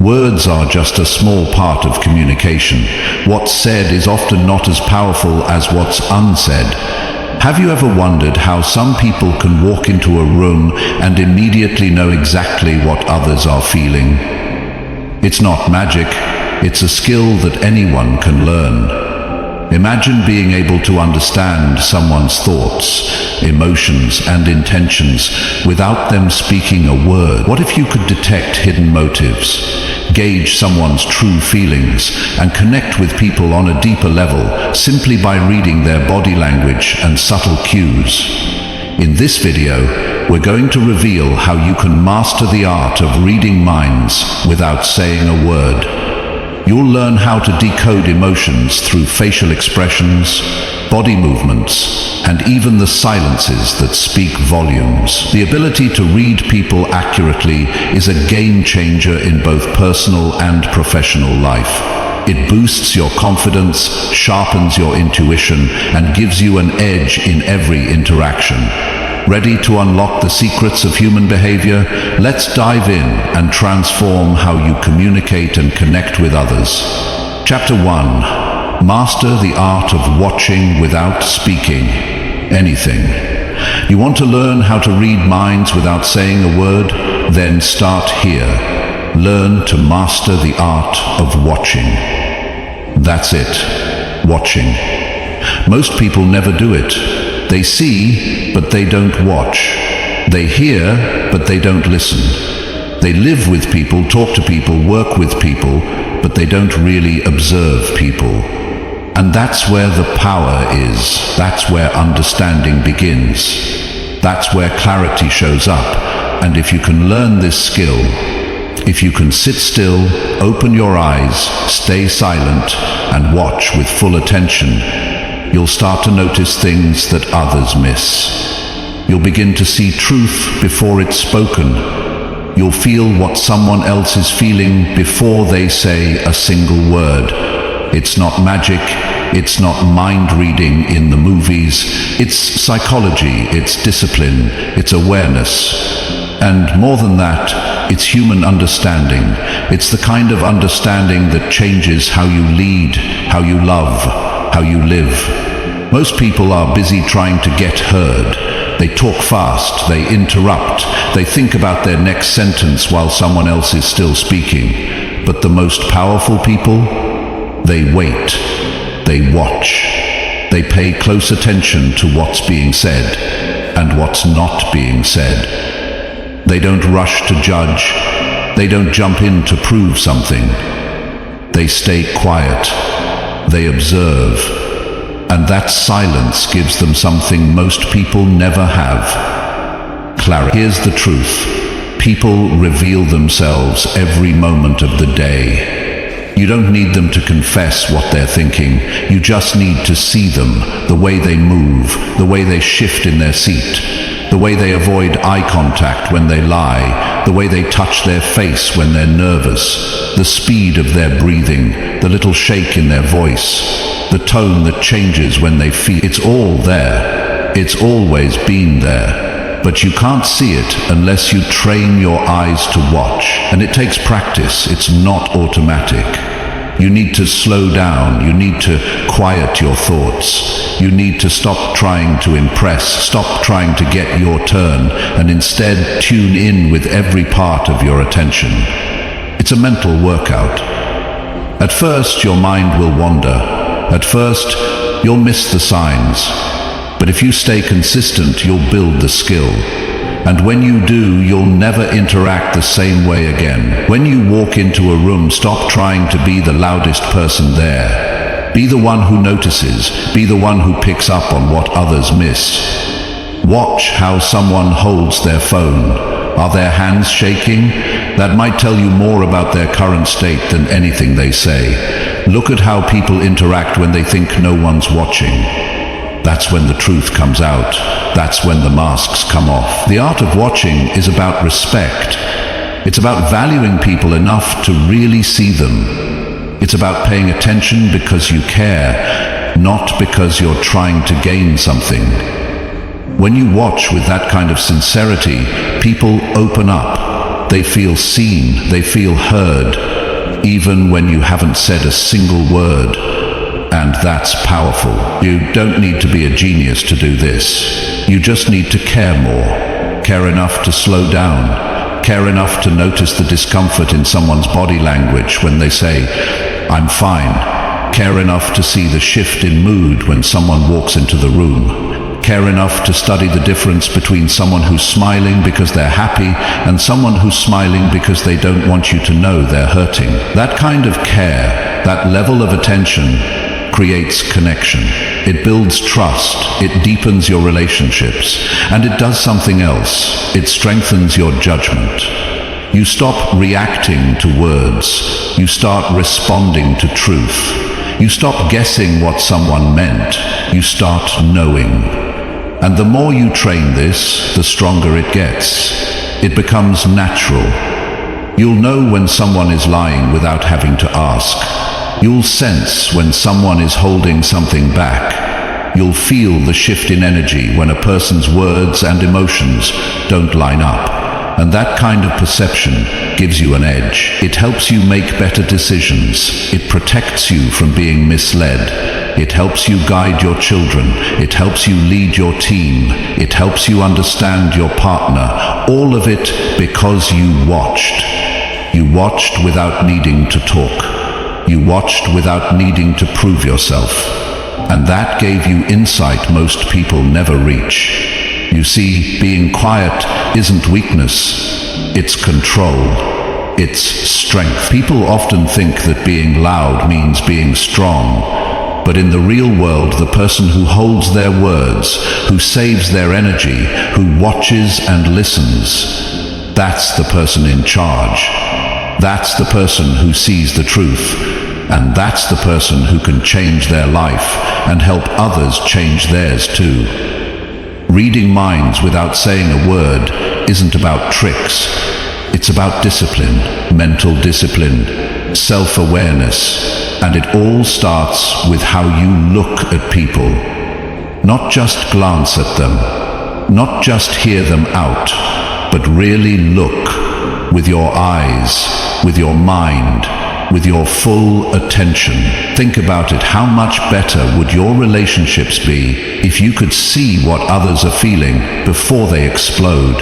Words are just a small part of communication. What's said is often not as powerful as what's unsaid. Have you ever wondered how some people can walk into a room and immediately know exactly what others are feeling? It's not magic, it's a skill that anyone can learn. Imagine being able to understand someone's thoughts, emotions, and intentions without them speaking a word. What if you could detect hidden motives, gauge someone's true feelings, and connect with people on a deeper level simply by reading their body language and subtle cues? In this video, we're going to reveal how you can master the art of reading minds without saying a word. You'll learn how to decode emotions through facial expressions, body movements, and even the silences that speak volumes. The ability to read people accurately is a game changer in both personal and professional life. It boosts your confidence, sharpens your intuition, and gives you an edge in every interaction. Ready to unlock the secrets of human behavior? Let's dive in and transform how you communicate and connect with others. Chapter 1. Master the art of watching without speaking anything. You want to learn how to read minds without saying a word? Then start here. Learn to master the art of watching. That's it. Watching. Most people never do it. They see, but they don't watch. They hear, but they don't listen. They live with people, talk to people, work with people, but they don't really observe people. And that's where the power is. That's where understanding begins. That's where clarity shows up. And if you can learn this skill, if you can sit still, open your eyes, stay silent, and watch with full attention, you'll start to notice things that others miss. You'll begin to see truth before it's spoken. You'll feel what someone else is feeling before they say a single word. It's not magic, it's not mind reading in the movies, it's psychology, it's discipline, it's awareness. And more than that, it's human understanding. It's the kind of understanding that changes how you lead, how you love, how you live. Most people are busy trying to get heard. They talk fast, they interrupt, they think about their next sentence while someone else is still speaking. But the most powerful people, they wait, they watch, they pay close attention to what's being said and what's not being said. They don't rush to judge, they don't jump in to prove something. They stay quiet, they observe, and that silence gives them something most people never have: clarity. Here's the truth. People reveal themselves every moment of the day. You don't need them to confess what they're thinking. You just need to see them, the way they move, the way they shift in their seat, the way they avoid eye contact when they lie, the way they touch their face when they're nervous, the speed of their breathing, the little shake in their voice, the tone that changes when they feel. It's all there. It's always been there. But you can't see it unless you train your eyes to watch. And it takes practice. It's not automatic. You need to slow down. You need to quiet your thoughts. You need to stop trying to impress. Stop trying to get your turn, and instead tune in with every part of your attention. It's a mental workout. At first, your mind will wander. At first, you'll miss the signs. But if you stay consistent, you'll build the skill. And when you do, you'll never interact the same way again. When you walk into a room, stop trying to be the loudest person there. Be the one who notices. Be the one who picks up on what others miss. Watch how someone holds their phone. Are their hands shaking? That might tell you more about their current state than anything they say. Look at how people interact when they think no one's watching. That's when the truth comes out. That's when the masks come off. The art of watching is about respect. It's about valuing people enough to really see them. It's about paying attention because you care, not because you're trying to gain something. When you watch with that kind of sincerity, people open up. They feel seen, they feel heard, even when you haven't said a single word. And that's powerful. You don't need to be a genius to do this. You just need to care more. Care enough to slow down. Care enough to notice the discomfort in someone's body language when they say, "I'm fine." Care enough to see the shift in mood when someone walks into the room. Care enough to study the difference between someone who's smiling because they're happy and someone who's smiling because they don't want you to know they're hurting. That kind of care, that level of attention, creates connection. It builds trust, it deepens your relationships, and it does something else. It strengthens your judgment. You stop reacting to words. You start responding to truth. You stop guessing what someone meant. You start knowing. And the more you train this, the stronger it gets. It becomes natural. You'll know when someone is lying without having to ask. You'll sense when someone is holding something back. You'll feel the shift in energy when a person's words and emotions don't line up. And that kind of perception gives you an edge. It helps you make better decisions. It protects you from being misled. It helps you guide your children. It helps you lead your team. It helps you understand your partner. All of it because you watched. You watched without needing to talk. You watched without needing to prove yourself. And that gave you insight most people never reach. You see, being quiet isn't weakness. It's control. It's strength. People often think that being loud means being strong. But in the real world, the person who holds their words, who saves their energy, who watches and listens, that's the person in charge. That's the person who sees the truth. And that's the person who can change their life and help others change theirs too. Reading minds without saying a word isn't about tricks. It's about discipline, mental discipline, self-awareness, and it all starts with how you look at people. Not just glance at them, not just hear them out, but really look with your eyes, with your mind, with your full attention. Think about it. How much better would your relationships be if you could see what others are feeling before they explode?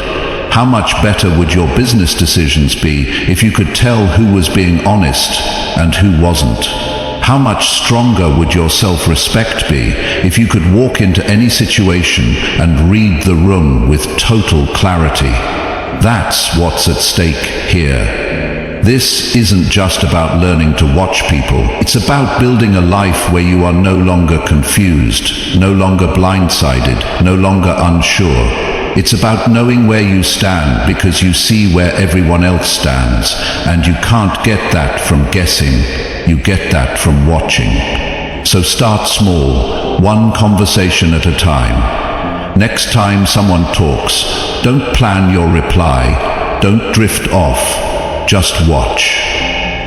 How much better would your business decisions be if you could tell who was being honest and who wasn't? How much stronger would your self-respect be if you could walk into any situation and read the room with total clarity? That's what's at stake here. This isn't just about learning to watch people. It's about building a life where you are no longer confused, no longer blindsided, no longer unsure. It's about knowing where you stand because you see where everyone else stands, and you can't get that from guessing. You get that from watching. So start small, one conversation at a time. Next time someone talks, don't plan your reply. Don't drift off. Just watch.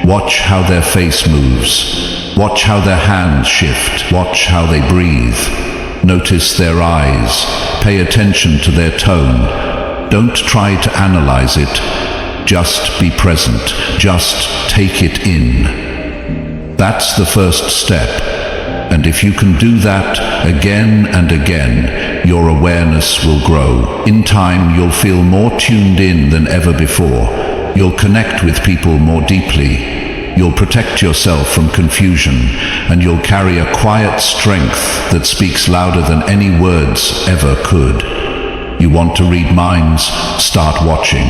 Watch how their face moves. Watch how their hands shift. Watch how they breathe. Notice their eyes. Pay attention to their tone. Don't try to analyze it. Just be present. Just take it in. That's the first step. And if you can do that again and again, your awareness will grow. In time, you'll feel more tuned in than ever before. You'll connect with people more deeply. You'll protect yourself from confusion, and you'll carry a quiet strength that speaks louder than any words ever could. You want to read minds? Start watching.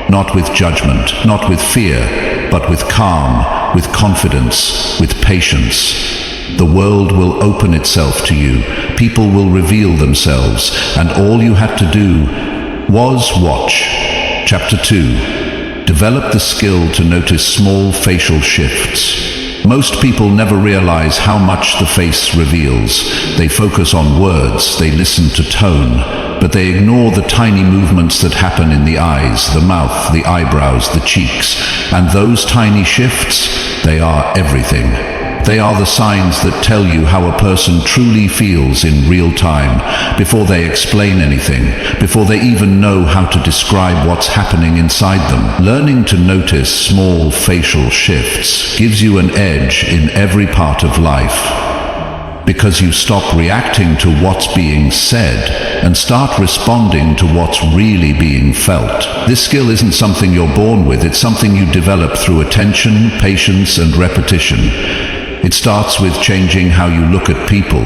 Not with judgment, not with fear, but with calm, with confidence, with patience. The world will open itself to you. People will reveal themselves, and all you had to do was watch. Chapter 2. Develop the skill to notice small facial shifts. Most people never realize how much the face reveals. They focus on words, they listen to tone, but they ignore the tiny movements that happen in the eyes, the mouth, the eyebrows, the cheeks. And those tiny shifts, they are everything. They are the signs that tell you how a person truly feels in real time, before they explain anything, before they even know how to describe what's happening inside them. Learning to notice small facial shifts gives you an edge in every part of life, because you stop reacting to what's being said and start responding to what's really being felt. This skill isn't something you're born with, it's something you develop through attention, patience, and repetition. It starts with changing how you look at people,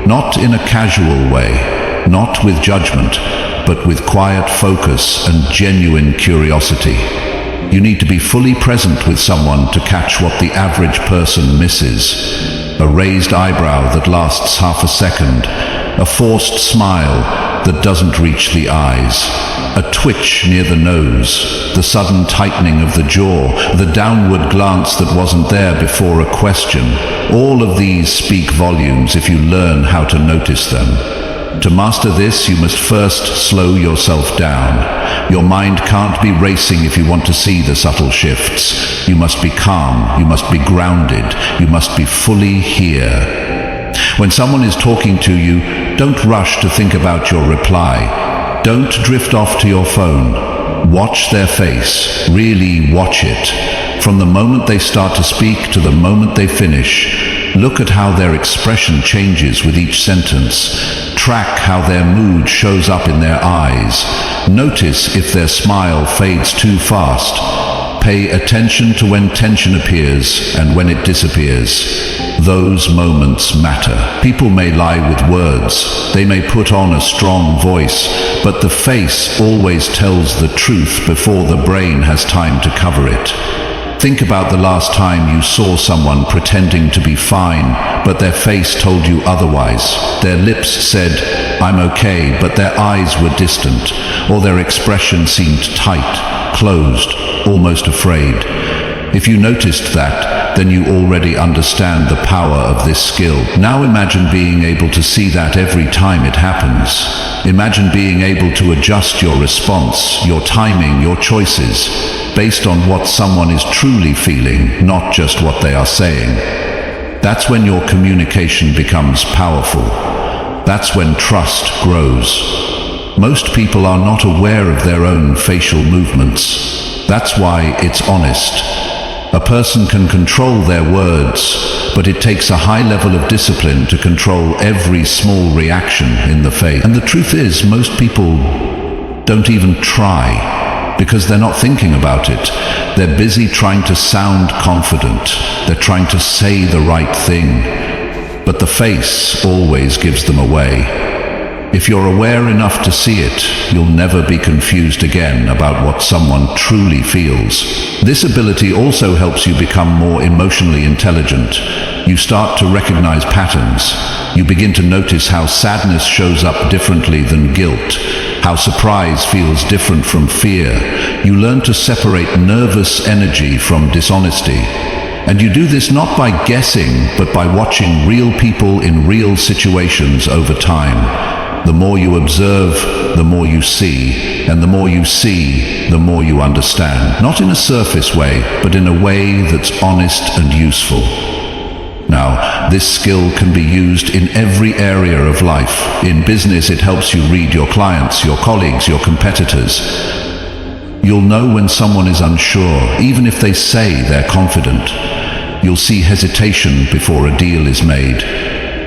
not in a casual way, not with judgment, but with quiet focus and genuine curiosity. You need to be fully present with someone to catch what the average person misses. A raised eyebrow that lasts half a second, a forced smile that doesn't reach the eyes, a twitch near the nose, the sudden tightening of the jaw, the downward glance that wasn't there before a question. All of these speak volumes if you learn how to notice them. To master this, you must first slow yourself down. Your mind can't be racing if you want to see the subtle shifts. You must be calm, you must be grounded, you must be fully here. When someone is talking to you, don't rush to think about your reply. Don't drift off to your phone. Watch their face, really watch it. From the moment they start to speak to the moment they finish, look at how their expression changes with each sentence. Track how their mood shows up in their eyes. Notice if their smile fades too fast. Pay attention to when tension appears and when it disappears. Those moments matter. People may lie with words. They may put on a strong voice, but the face always tells the truth before the brain has time to cover it. Think about the last time you saw someone pretending to be fine, but their face told you otherwise. Their lips said, "I'm okay," but their eyes were distant, or their expression seemed tight, closed, almost afraid. If you noticed that, then you already understand the power of this skill. Now imagine being able to see that every time it happens. Imagine being able to adjust your response, your timing, your choices, based on what someone is truly feeling, not just what they are saying. That's when your communication becomes powerful. That's when trust grows. Most people are not aware of their own facial movements. That's why it's honest. A person can control their words, but it takes a high level of discipline to control every small reaction in the face. And the truth is, most people don't even try, because they're not thinking about it. They're busy trying to sound confident. They're trying to say the right thing. But the face always gives them away. If you're aware enough to see it, you'll never be confused again about what someone truly feels. This ability also helps you become more emotionally intelligent. You start to recognize patterns. You begin to notice how sadness shows up differently than guilt, how surprise feels different from fear. You learn to separate nervous energy from dishonesty. And you do this not by guessing, but by watching real people in real situations over time. The more you observe, the more you see, and the more you see, the more you understand. Not in a surface way, but in a way that's honest and useful. Now, this skill can be used in every area of life. In business, it helps you read your clients, your colleagues, your competitors. You'll know when someone is unsure, even if they say they're confident. You'll see hesitation before a deal is made.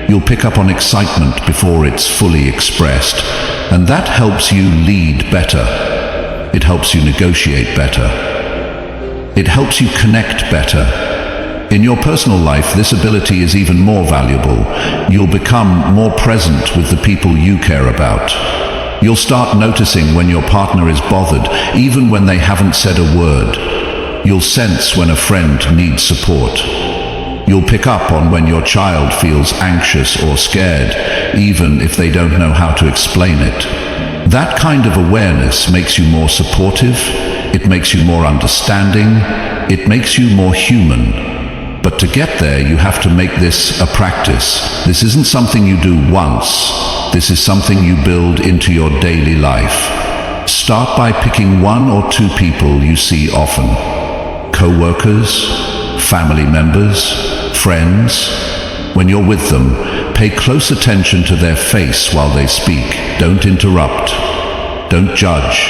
You'll pick up on excitement before it's fully expressed. And that helps you lead better. It helps you negotiate better. It helps you connect better. In your personal life, this ability is even more valuable. You'll become more present with the people you care about. You'll start noticing when your partner is bothered, even when they haven't said a word. You'll sense when a friend needs support. You'll pick up on when your child feels anxious or scared, even if they don't know how to explain it. That kind of awareness makes you more supportive, it makes you more understanding, it makes you more human. But to get there, you have to make this a practice. This isn't something you do once. This is something you build into your daily life. Start by picking one or two people you see often. Co-workers, family members, friends. When you're with them, pay close attention to their face while they speak. Don't interrupt. Don't judge.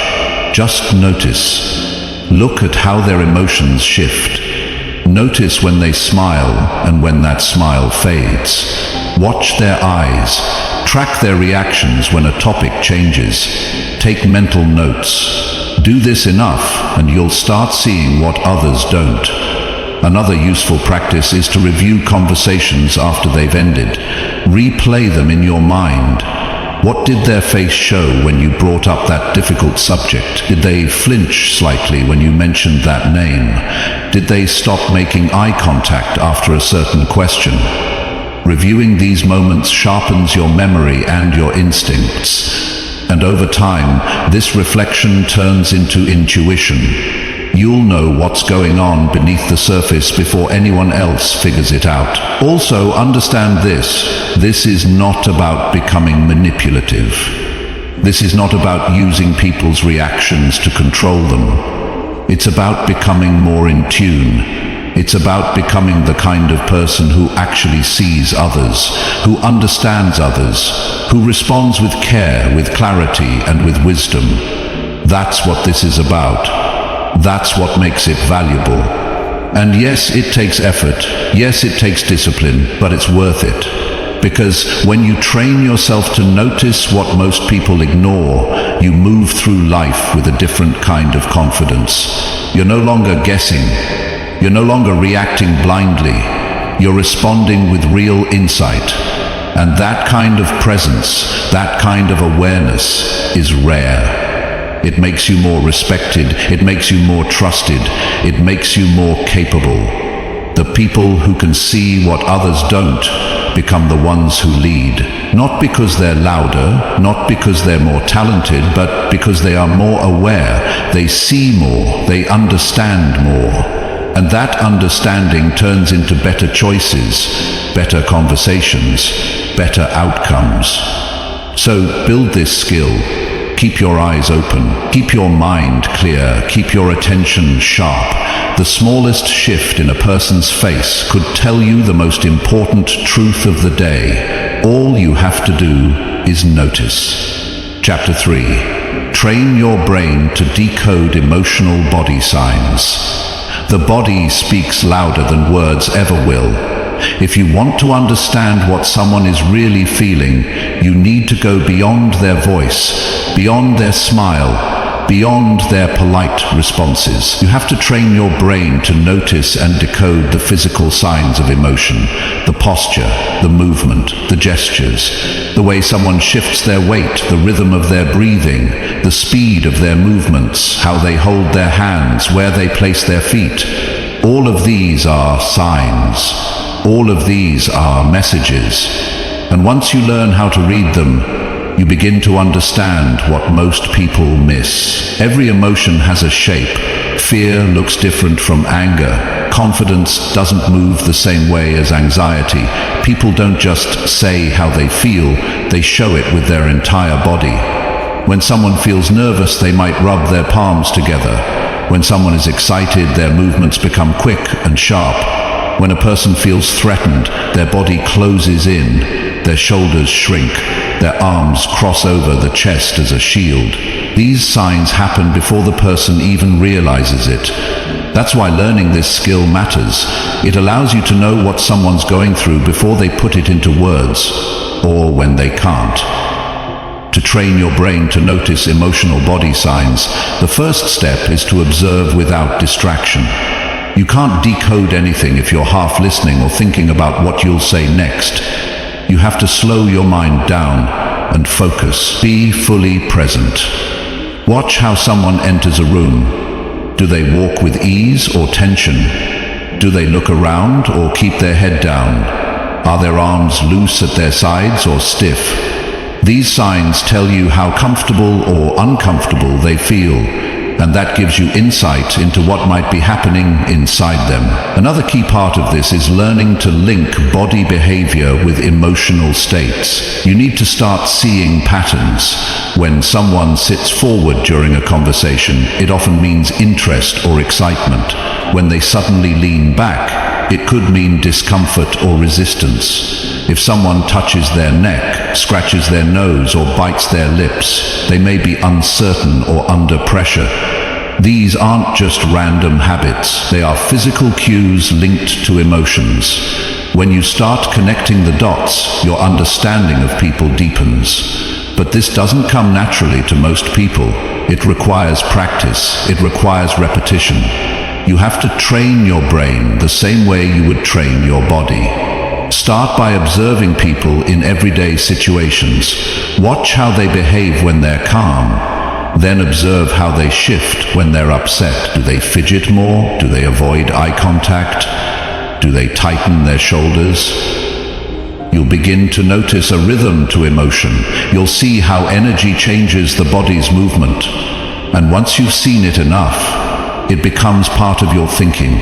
Just notice. Look at how their emotions shift. Notice when they smile and when that smile fades. Watch their eyes. Track their reactions when a topic changes. Take mental notes. Do this enough and you'll start seeing what others don't. Another useful practice is to review conversations after they've ended. Replay them in your mind. What did their face show when you brought up that difficult subject? Did they flinch slightly when you mentioned that name? Did they stop making eye contact after a certain question? Reviewing these moments sharpens your memory and your instincts. And over time, this reflection turns into intuition. You'll know what's going on beneath the surface before anyone else figures it out. Also, understand this. This is not about becoming manipulative. This is not about using people's reactions to control them. It's about becoming more in tune. It's about becoming the kind of person who actually sees others, who understands others, who responds with care, with clarity, and with wisdom. That's what this is about. That's what makes it valuable. And yes, it takes effort. Yes, it takes discipline, but it's worth it. Because when you train yourself to notice what most people ignore, you move through life with a different kind of confidence. You're no longer guessing. You're no longer reacting blindly. You're responding with real insight. And that kind of presence, that kind of awareness is rare. It makes you more respected, it makes you more trusted, it makes you more capable. The people who can see what others don't become the ones who lead. Not because they're louder, not because they're more talented, but because they are more aware, they see more, they understand more. And that understanding turns into better choices, better conversations, better outcomes. So build this skill. Keep your eyes open, keep your mind clear, keep your attention sharp. The smallest shift in a person's face could tell you the most important truth of the day. All you have to do is notice. Chapter 3. Train your brain to decode emotional body signs. The body speaks louder than words ever will. If you want to understand what someone is really feeling, you need to go beyond their voice, beyond their smile, beyond their polite responses. You have to train your brain to notice and decode the physical signs of emotion, the posture, the movement, the gestures, the way someone shifts their weight, the rhythm of their breathing, the speed of their movements, how they hold their hands, where they place their feet. All of these are signs. All of these are messages. And once you learn how to read them, you begin to understand what most people miss. Every emotion has a shape. Fear looks different from anger. Confidence doesn't move the same way as anxiety. People don't just say how they feel, they show it with their entire body. When someone feels nervous, they might rub their palms together. When someone is excited, their movements become quick and sharp. When a person feels threatened, their body closes in, their shoulders shrink, their arms cross over the chest as a shield. These signs happen before the person even realizes it. That's why learning this skill matters. It allows you to know what someone's going through before they put it into words, or when they can't. To train your brain to notice emotional body signs, the first step is to observe without distraction. You can't decode anything if you're half listening or thinking about what you'll say next. You have to slow your mind down and focus. Be fully present. Watch how someone enters a room. Do they walk with ease or tension? Do they look around or keep their head down? Are their arms loose at their sides or stiff? These signs tell you how comfortable or uncomfortable they feel, and that gives you insight into what might be happening inside them. Another key part of this is learning to link body behavior with emotional states. You need to start seeing patterns. When someone sits forward during a conversation, it often means interest or excitement. When they suddenly lean back, It could mean discomfort or resistance. If someone touches their neck, scratches their nose, or bites their lips, they may be uncertain or under pressure. These aren't just random habits, they are physical cues linked to emotions. When you start connecting the dots, your understanding of people deepens. But this doesn't come naturally to most people. It requires practice, it requires repetition. You have to train your brain the same way you would train your body. Start by observing people in everyday situations. Watch how they behave when they're calm. Then observe how they shift when they're upset. Do they fidget more? Do they avoid eye contact? Do they tighten their shoulders? You'll begin to notice a rhythm to emotion. You'll see how energy changes the body's movement. And once you've seen it enough, it becomes part of your thinking.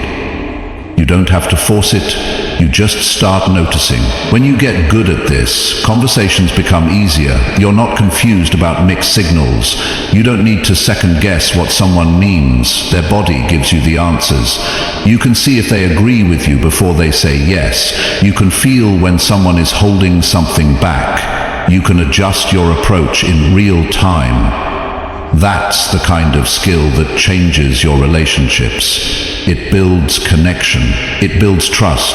You don't have to force it, you just start noticing. When you get good at this, conversations become easier. You're not confused about mixed signals. You don't need to second guess what someone means. Their body gives you the answers. You can see if they agree with you before they say yes. You can feel when someone is holding something back. You can adjust your approach in real time. That's the kind of skill that changes your relationships. It builds connection. It builds trust.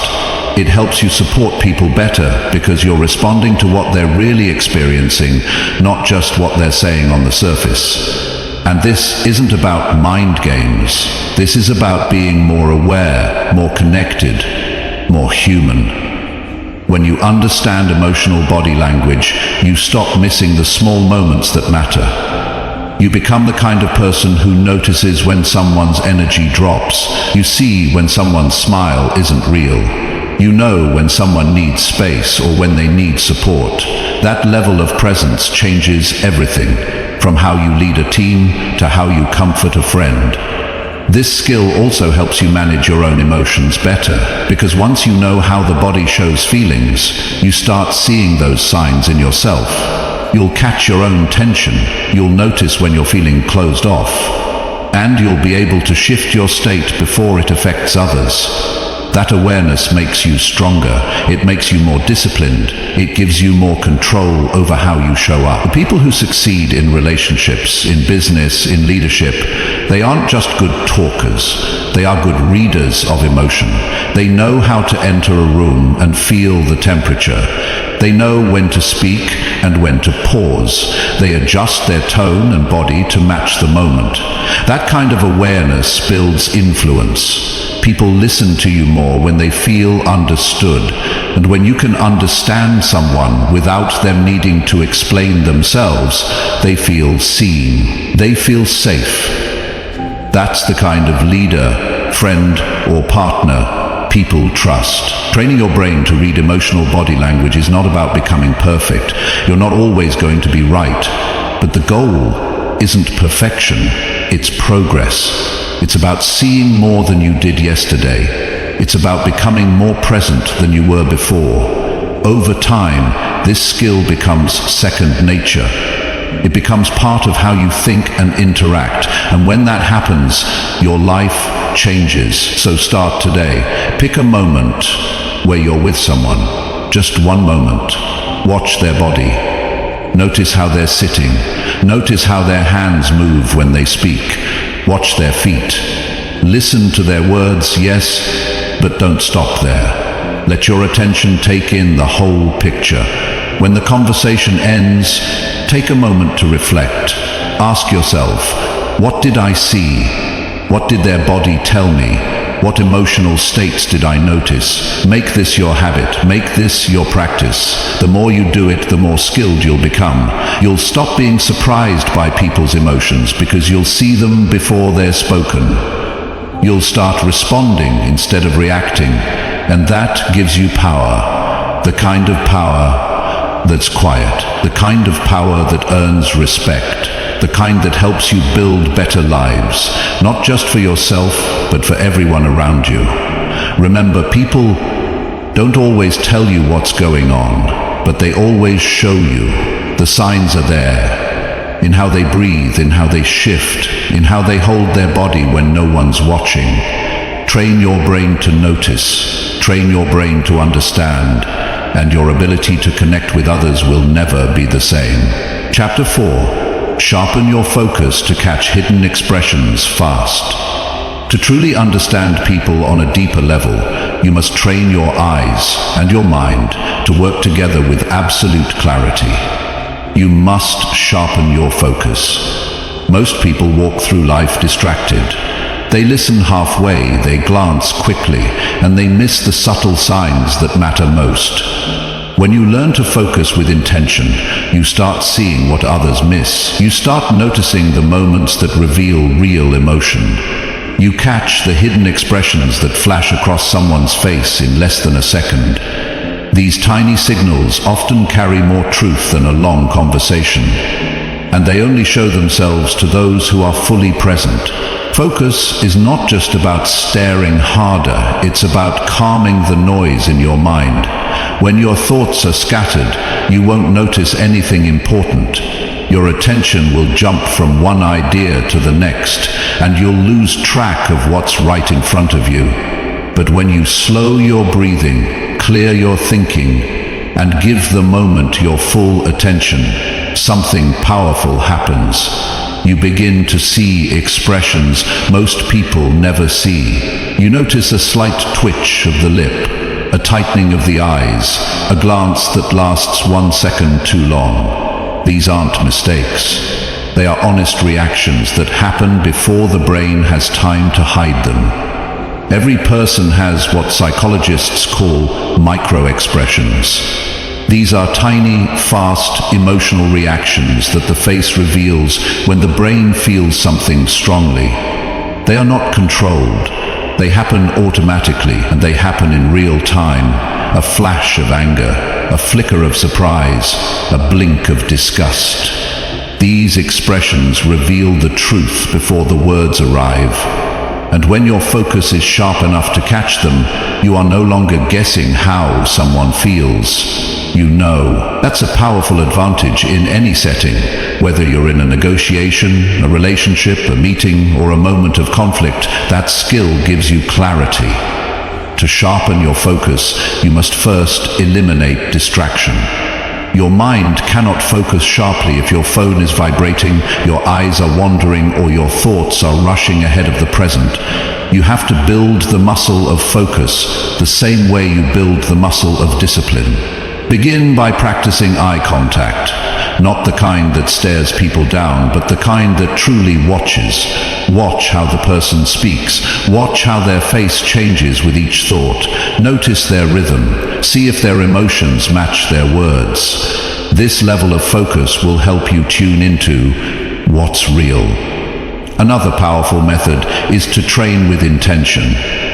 It helps you support people better because you're responding to what they're really experiencing, not just what they're saying on the surface. And this isn't about mind games. This is about being more aware, more connected, more human. When you understand emotional body language, you stop missing the small moments that matter. You become the kind of person who notices when someone's energy drops. You see when someone's smile isn't real. You know when someone needs space or when they need support. That level of presence changes everything, from how you lead a team to how you comfort a friend. This skill also helps you manage your own emotions better, because once you know how the body shows feelings, you start seeing those signs in yourself. You'll catch your own tension, you'll notice when you're feeling closed off, and you'll be able to shift your state before it affects others. That awareness makes you stronger, it makes you more disciplined, it gives you more control over how you show up. The people who succeed in relationships, in business, in leadership, they aren't just good talkers, they are good readers of emotion. They know how to enter a room and feel the temperature. They know when to speak and when to pause. They adjust their tone and body to match the moment. That kind of awareness builds influence. People listen to you more when they feel understood. And when you can understand someone without them needing to explain themselves, they feel seen. They feel safe. That's the kind of leader, friend, or partner people trust. Training your brain to read emotional body language is not about becoming perfect. You're not always going to be right. But the goal isn't perfection, it's progress. It's about seeing more than you did yesterday. It's about becoming more present than you were before. Over time, this skill becomes second nature. It becomes part of how you think and interact. And when that happens, your life changes. So start today. Pick a moment where you're with someone. Just one moment. Watch their body. Notice how they're sitting. Notice how their hands move when they speak. Watch their feet. Listen to their words, yes, but don't stop there. Let your attention take in the whole picture. When the conversation ends, take a moment to reflect. Ask yourself, what did I see? What did their body tell me? What emotional states did I notice? Make this your habit. Make this your practice. The more you do it, the more skilled you'll become. You'll stop being surprised by people's emotions because you'll see them before they're spoken. You'll start responding instead of reacting, and that gives you power. The kind of power that's quiet, the kind of power that earns respect, the kind that helps you build better lives, not just for yourself, but for everyone around you. Remember, people don't always tell you what's going on, but they always show you. The signs are there, in how they breathe, in how they shift, in how they hold their body when no one's watching. Train your brain to notice, train your brain to understand, and your ability to connect with others will never be the same. Chapter 4. Sharpen your focus to catch hidden expressions fast. To truly understand people on a deeper level, you must train your eyes and your mind to work together with absolute clarity. You must sharpen your focus. Most people walk through life distracted. They listen halfway, they glance quickly, and they miss the subtle signs that matter most. When you learn to focus with intention, you start seeing what others miss. You start noticing the moments that reveal real emotion. You catch the hidden expressions that flash across someone's face in less than a second. These tiny signals often carry more truth than a long conversation, and they only show themselves to those who are fully present. Focus is not just about staring harder, it's about calming the noise in your mind. When your thoughts are scattered, you won't notice anything important. Your attention will jump from one idea to the next, and you'll lose track of what's right in front of you. But when you slow your breathing, clear your thinking, and give the moment your full attention, something powerful happens. You begin to see expressions most people never see. You notice a slight twitch of the lip, a tightening of the eyes, a glance that lasts 1 second too long. These aren't mistakes. They are honest reactions that happen before the brain has time to hide them. Every person has what psychologists call micro-expressions. These are tiny, fast, emotional reactions that the face reveals when the brain feels something strongly. They are not controlled. They happen automatically, and they happen in real time. A flash of anger, a flicker of surprise, a blink of disgust. These expressions reveal the truth before the words arrive. And when your focus is sharp enough to catch them, you are no longer guessing how someone feels. You know. That's a powerful advantage in any setting, whether you're in a negotiation, a relationship, a meeting, or a moment of conflict. That skill gives you clarity. To sharpen your focus, you must first eliminate distraction. Your mind cannot focus sharply if your phone is vibrating, your eyes are wandering, or your thoughts are rushing ahead of the present. You have to build the muscle of focus the same way you build the muscle of discipline. Begin by practicing eye contact, not the kind that stares people down, but the kind that truly watches. Watch how the person speaks. Watch how their face changes with each thought. Notice their rhythm. See if their emotions match their words. This level of focus will help you tune into what's real. Another powerful method is to train with intention.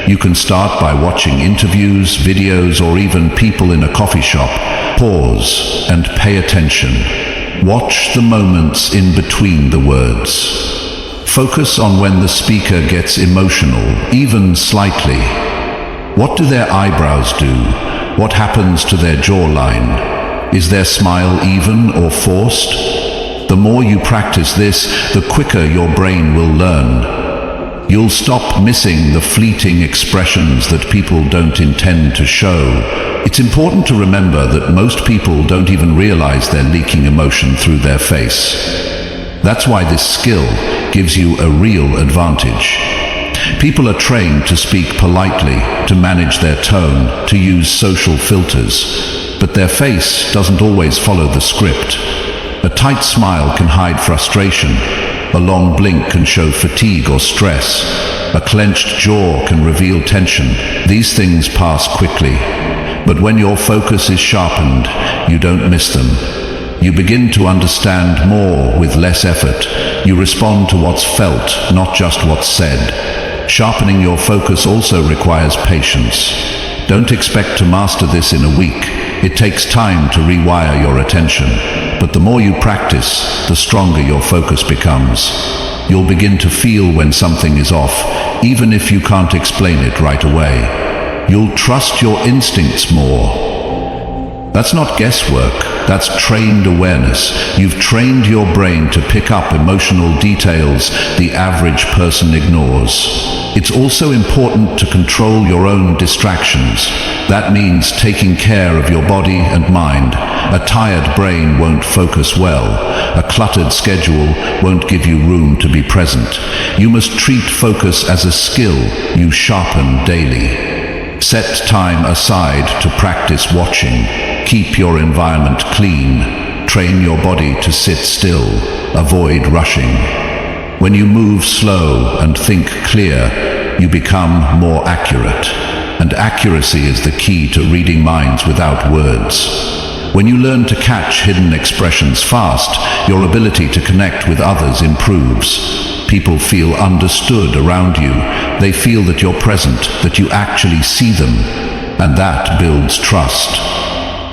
You can start by watching interviews, videos, or even people in a coffee shop. Pause and pay attention. Watch the moments in between the words. Focus on when the speaker gets emotional, even slightly. What do their eyebrows do? What happens to their jawline? Is their smile even or forced? The more you practice this, the quicker your brain will learn. You'll stop missing the fleeting expressions that people don't intend to show. It's important to remember that most people don't even realize they're leaking emotion through their face. That's why this skill gives you a real advantage. People are trained to speak politely, to manage their tone, to use social filters, but their face doesn't always follow the script. A tight smile can hide frustration. A long blink can show fatigue or stress. A clenched jaw can reveal tension. These things pass quickly. But when your focus is sharpened, you don't miss them. You begin to understand more with less effort. You respond to what's felt, not just what's said. Sharpening your focus also requires patience. Don't expect to master this in a week. It takes time to rewire your attention. But the more you practice, the stronger your focus becomes. You'll begin to feel when something is off, even if you can't explain it right away. You'll trust your instincts more. That's not guesswork, that's trained awareness. You've trained your brain to pick up emotional details the average person ignores. It's also important to control your own distractions. That means taking care of your body and mind. A tired brain won't focus well. A cluttered schedule won't give you room to be present. You must treat focus as a skill you sharpen daily. Set time aside to practice watching. Keep your environment clean. Train your body to sit still. Avoid rushing. When you move slow and think clear, you become more accurate. And accuracy is the key to reading minds without words. When you learn to catch hidden expressions fast, your ability to connect with others improves. People feel understood around you. They feel that you're present, that you actually see them, and that builds trust.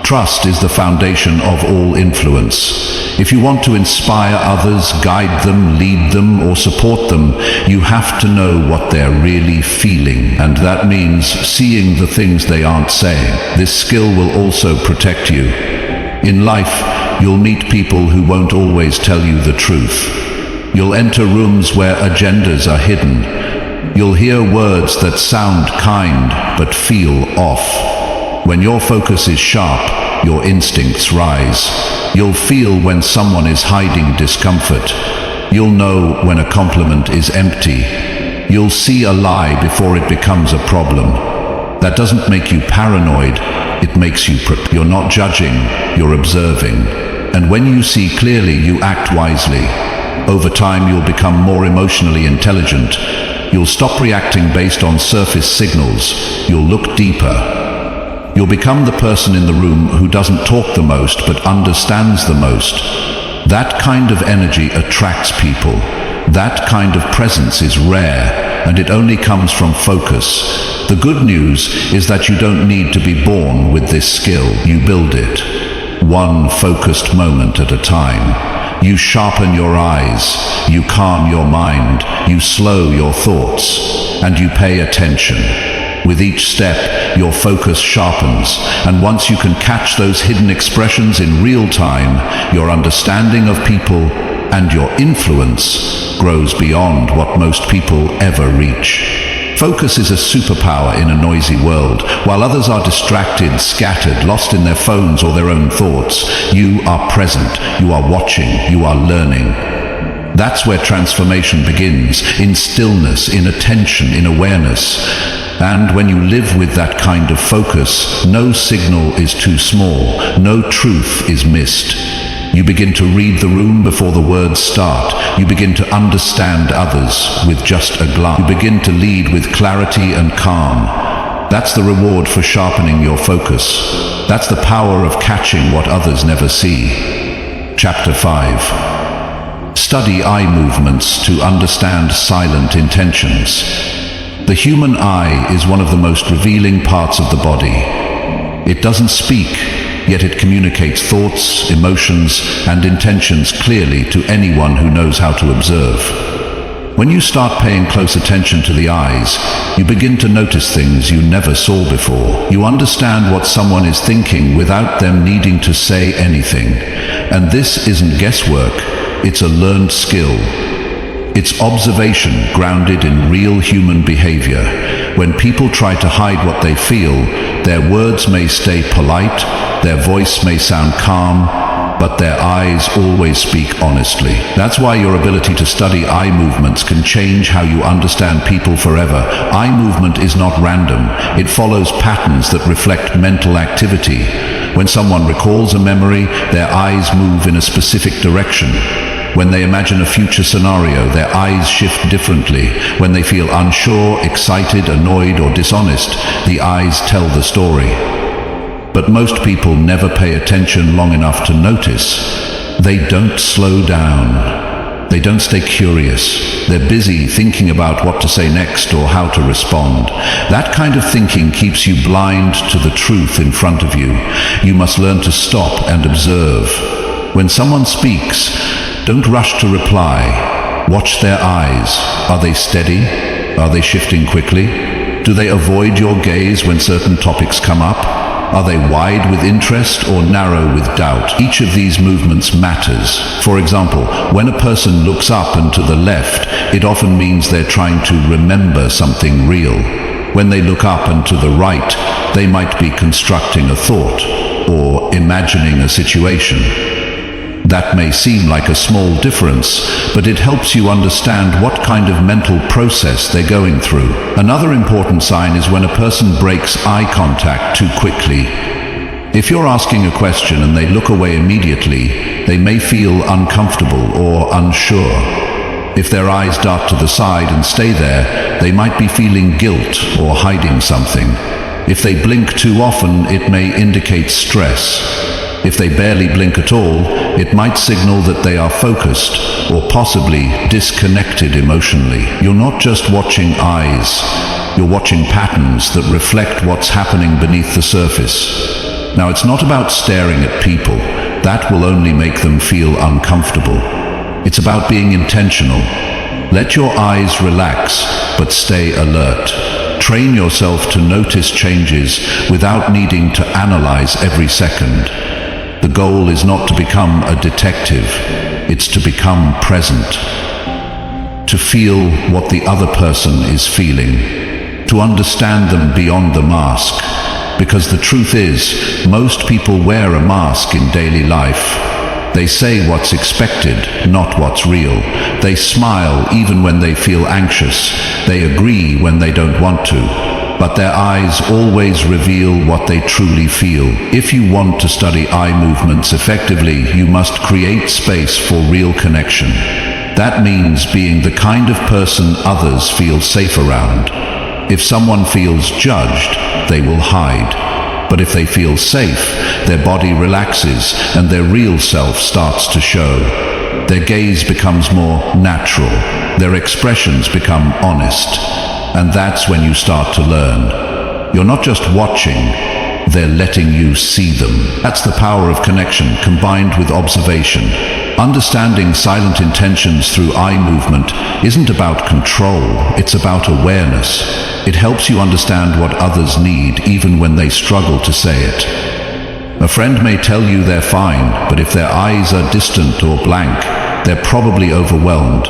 Trust is the foundation of all influence. If you want to inspire others, guide them, lead them, or support them, you have to know what they're really feeling, and that means seeing the things they aren't saying. This skill will also protect you. In life, you'll meet people who won't always tell you the truth. You'll enter rooms where agendas are hidden. You'll hear words that sound kind but feel off. When your focus is sharp, your instincts rise. You'll feel when someone is hiding discomfort. You'll know when a compliment is empty. You'll see a lie before it becomes a problem. That doesn't make you paranoid, it makes you You're not judging, you're observing. And when you see clearly, you act wisely. Over time, you'll become more emotionally intelligent. You'll stop reacting based on surface signals. You'll look deeper. You'll become the person in the room who doesn't talk the most but understands the most. That kind of energy attracts people. That kind of presence is rare, and it only comes from focus. The good news is that you don't need to be born with this skill. You build it, one focused moment at a time. You sharpen your eyes, you calm your mind, you slow your thoughts, and you pay attention. With each step, your focus sharpens, and once you can catch those hidden expressions in real time, your understanding of people and your influence grows beyond what most people ever reach. Focus is a superpower in a noisy world. While others are distracted, scattered, lost in their phones or their own thoughts, you are present, you are watching, you are learning. That's where transformation begins, in stillness, in attention, in awareness. And when you live with that kind of focus, no signal is too small, no truth is missed. You begin to read the room before the words start. You begin to understand others with just a glance. You begin to lead with clarity and calm. That's the reward for sharpening your focus. That's the power of catching what others never see. Chapter 5. Study eye movements to understand silent intentions. The human eye is one of the most revealing parts of the body. It doesn't speak, yet it communicates thoughts, emotions, and intentions clearly to anyone who knows how to observe. When you start paying close attention to the eyes, you begin to notice things you never saw before. You understand what someone is thinking without them needing to say anything. And this isn't guesswork, it's a learned skill. It's observation grounded in real human behavior. When people try to hide what they feel, their words may stay polite, their voice may sound calm, but their eyes always speak honestly. That's why your ability to study eye movements can change how you understand people forever. Eye movement is not random. It follows patterns that reflect mental activity. When someone recalls a memory, their eyes move in a specific direction. When they imagine a future scenario, their eyes shift differently. When they feel unsure, excited, annoyed, or dishonest, the eyes tell the story. But most people never pay attention long enough to notice. They don't slow down. They don't stay curious. They're busy thinking about what to say next or how to respond. That kind of thinking keeps you blind to the truth in front of you. You must learn to stop and observe. When someone speaks, don't rush to reply. Watch their eyes. Are they steady? Are they shifting quickly? Do they avoid your gaze when certain topics come up? Are they wide with interest or narrow with doubt? Each of these movements matters. For example, when a person looks up and to the left, it often means they're trying to remember something real. When they look up and to the right, they might be constructing a thought or imagining a situation. That may seem like a small difference, but it helps you understand what kind of mental process they're going through. Another important sign is when a person breaks eye contact too quickly. If you're asking a question and they look away immediately, they may feel uncomfortable or unsure. If their eyes dart to the side and stay there, they might be feeling guilt or hiding something. If they blink too often, it may indicate stress. If they barely blink at all, it might signal that they are focused or possibly disconnected emotionally. You're not just watching eyes, you're watching patterns that reflect what's happening beneath the surface. Now, it's not about staring at people. That will only make them feel uncomfortable. It's about being intentional. Let your eyes relax, but stay alert. Train yourself to notice changes without needing to analyze every second. The goal is not to become a detective, it's to become present. To feel what the other person is feeling. To understand them beyond the mask. Because the truth is, most people wear a mask in daily life. They say what's expected, not what's real. They smile even when they feel anxious. They agree when they don't want to. But their eyes always reveal what they truly feel. If you want to study eye movements effectively, you must create space for real connection. That means being the kind of person others feel safe around. If someone feels judged, they will hide. But if they feel safe, their body relaxes and their real self starts to show. Their gaze becomes more natural. Their expressions become honest. And that's when you start to learn. You're not just watching, they're letting you see them. That's the power of connection combined with observation. Understanding silent intentions through eye movement isn't about control, it's about awareness. It helps you understand what others need even when they struggle to say it. A friend may tell you they're fine, but if their eyes are distant or blank, they're probably overwhelmed.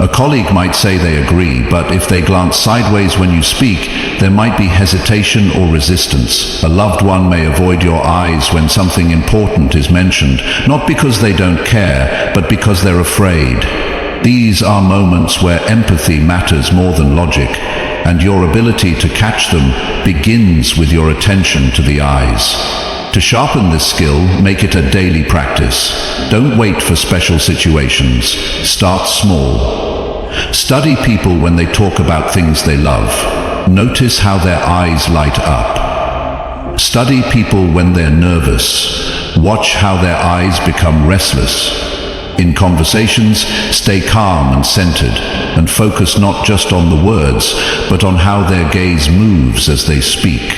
A colleague might say they agree, but if they glance sideways when you speak, there might be hesitation or resistance. A loved one may avoid your eyes when something important is mentioned, not because they don't care, but because they're afraid. These are moments where empathy matters more than logic, and your ability to catch them begins with your attention to the eyes. To sharpen this skill, make it a daily practice. Don't wait for special situations. Start small. Study people when they talk about things they love. Notice how their eyes light up. Study people when they're nervous. Watch how their eyes become restless. In conversations, stay calm and centered, and focus not just on the words, but on how their gaze moves as they speak.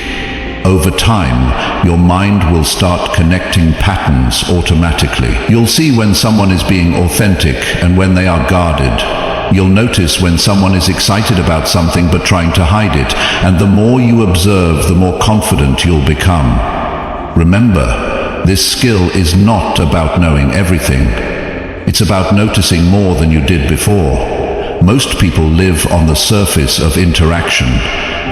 Over time, your mind will start connecting patterns automatically. You'll see when someone is being authentic and when they are guarded. You'll notice when someone is excited about something but trying to hide it, and the more you observe, the more confident you'll become. Remember, this skill is not about knowing everything. It's about noticing more than you did before. Most people live on the surface of interaction.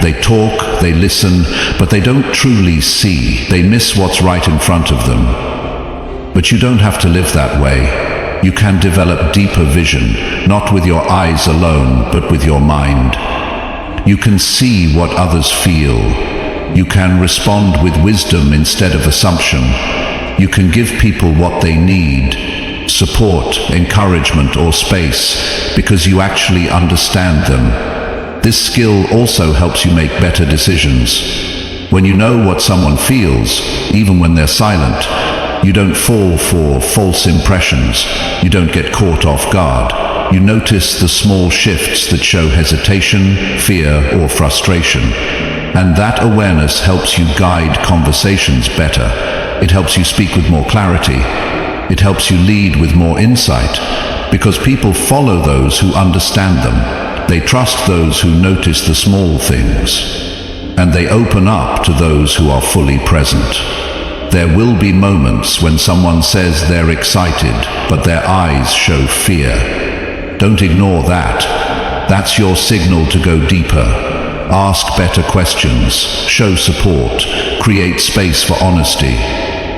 They talk, they listen, but they don't truly see. They miss what's right in front of them. But you don't have to live that way. You can develop deeper vision, not with your eyes alone, but with your mind. You can see what others feel. You can respond with wisdom instead of assumption. You can give people what they need, support, encouragement, or space, because you actually understand them. This skill also helps you make better decisions. When you know what someone feels, even when they're silent, you don't fall for false impressions. You don't get caught off guard. You notice the small shifts that show hesitation, fear, or frustration. And that awareness helps you guide conversations better. It helps you speak with more clarity. It helps you lead with more insight, because people follow those who understand them. They trust those who notice the small things. and they open up to those who are fully present. There will be moments when someone says they're excited, but their eyes show fear. Don't ignore that. That's your signal to go deeper. Ask better questions, show support, create space for honesty.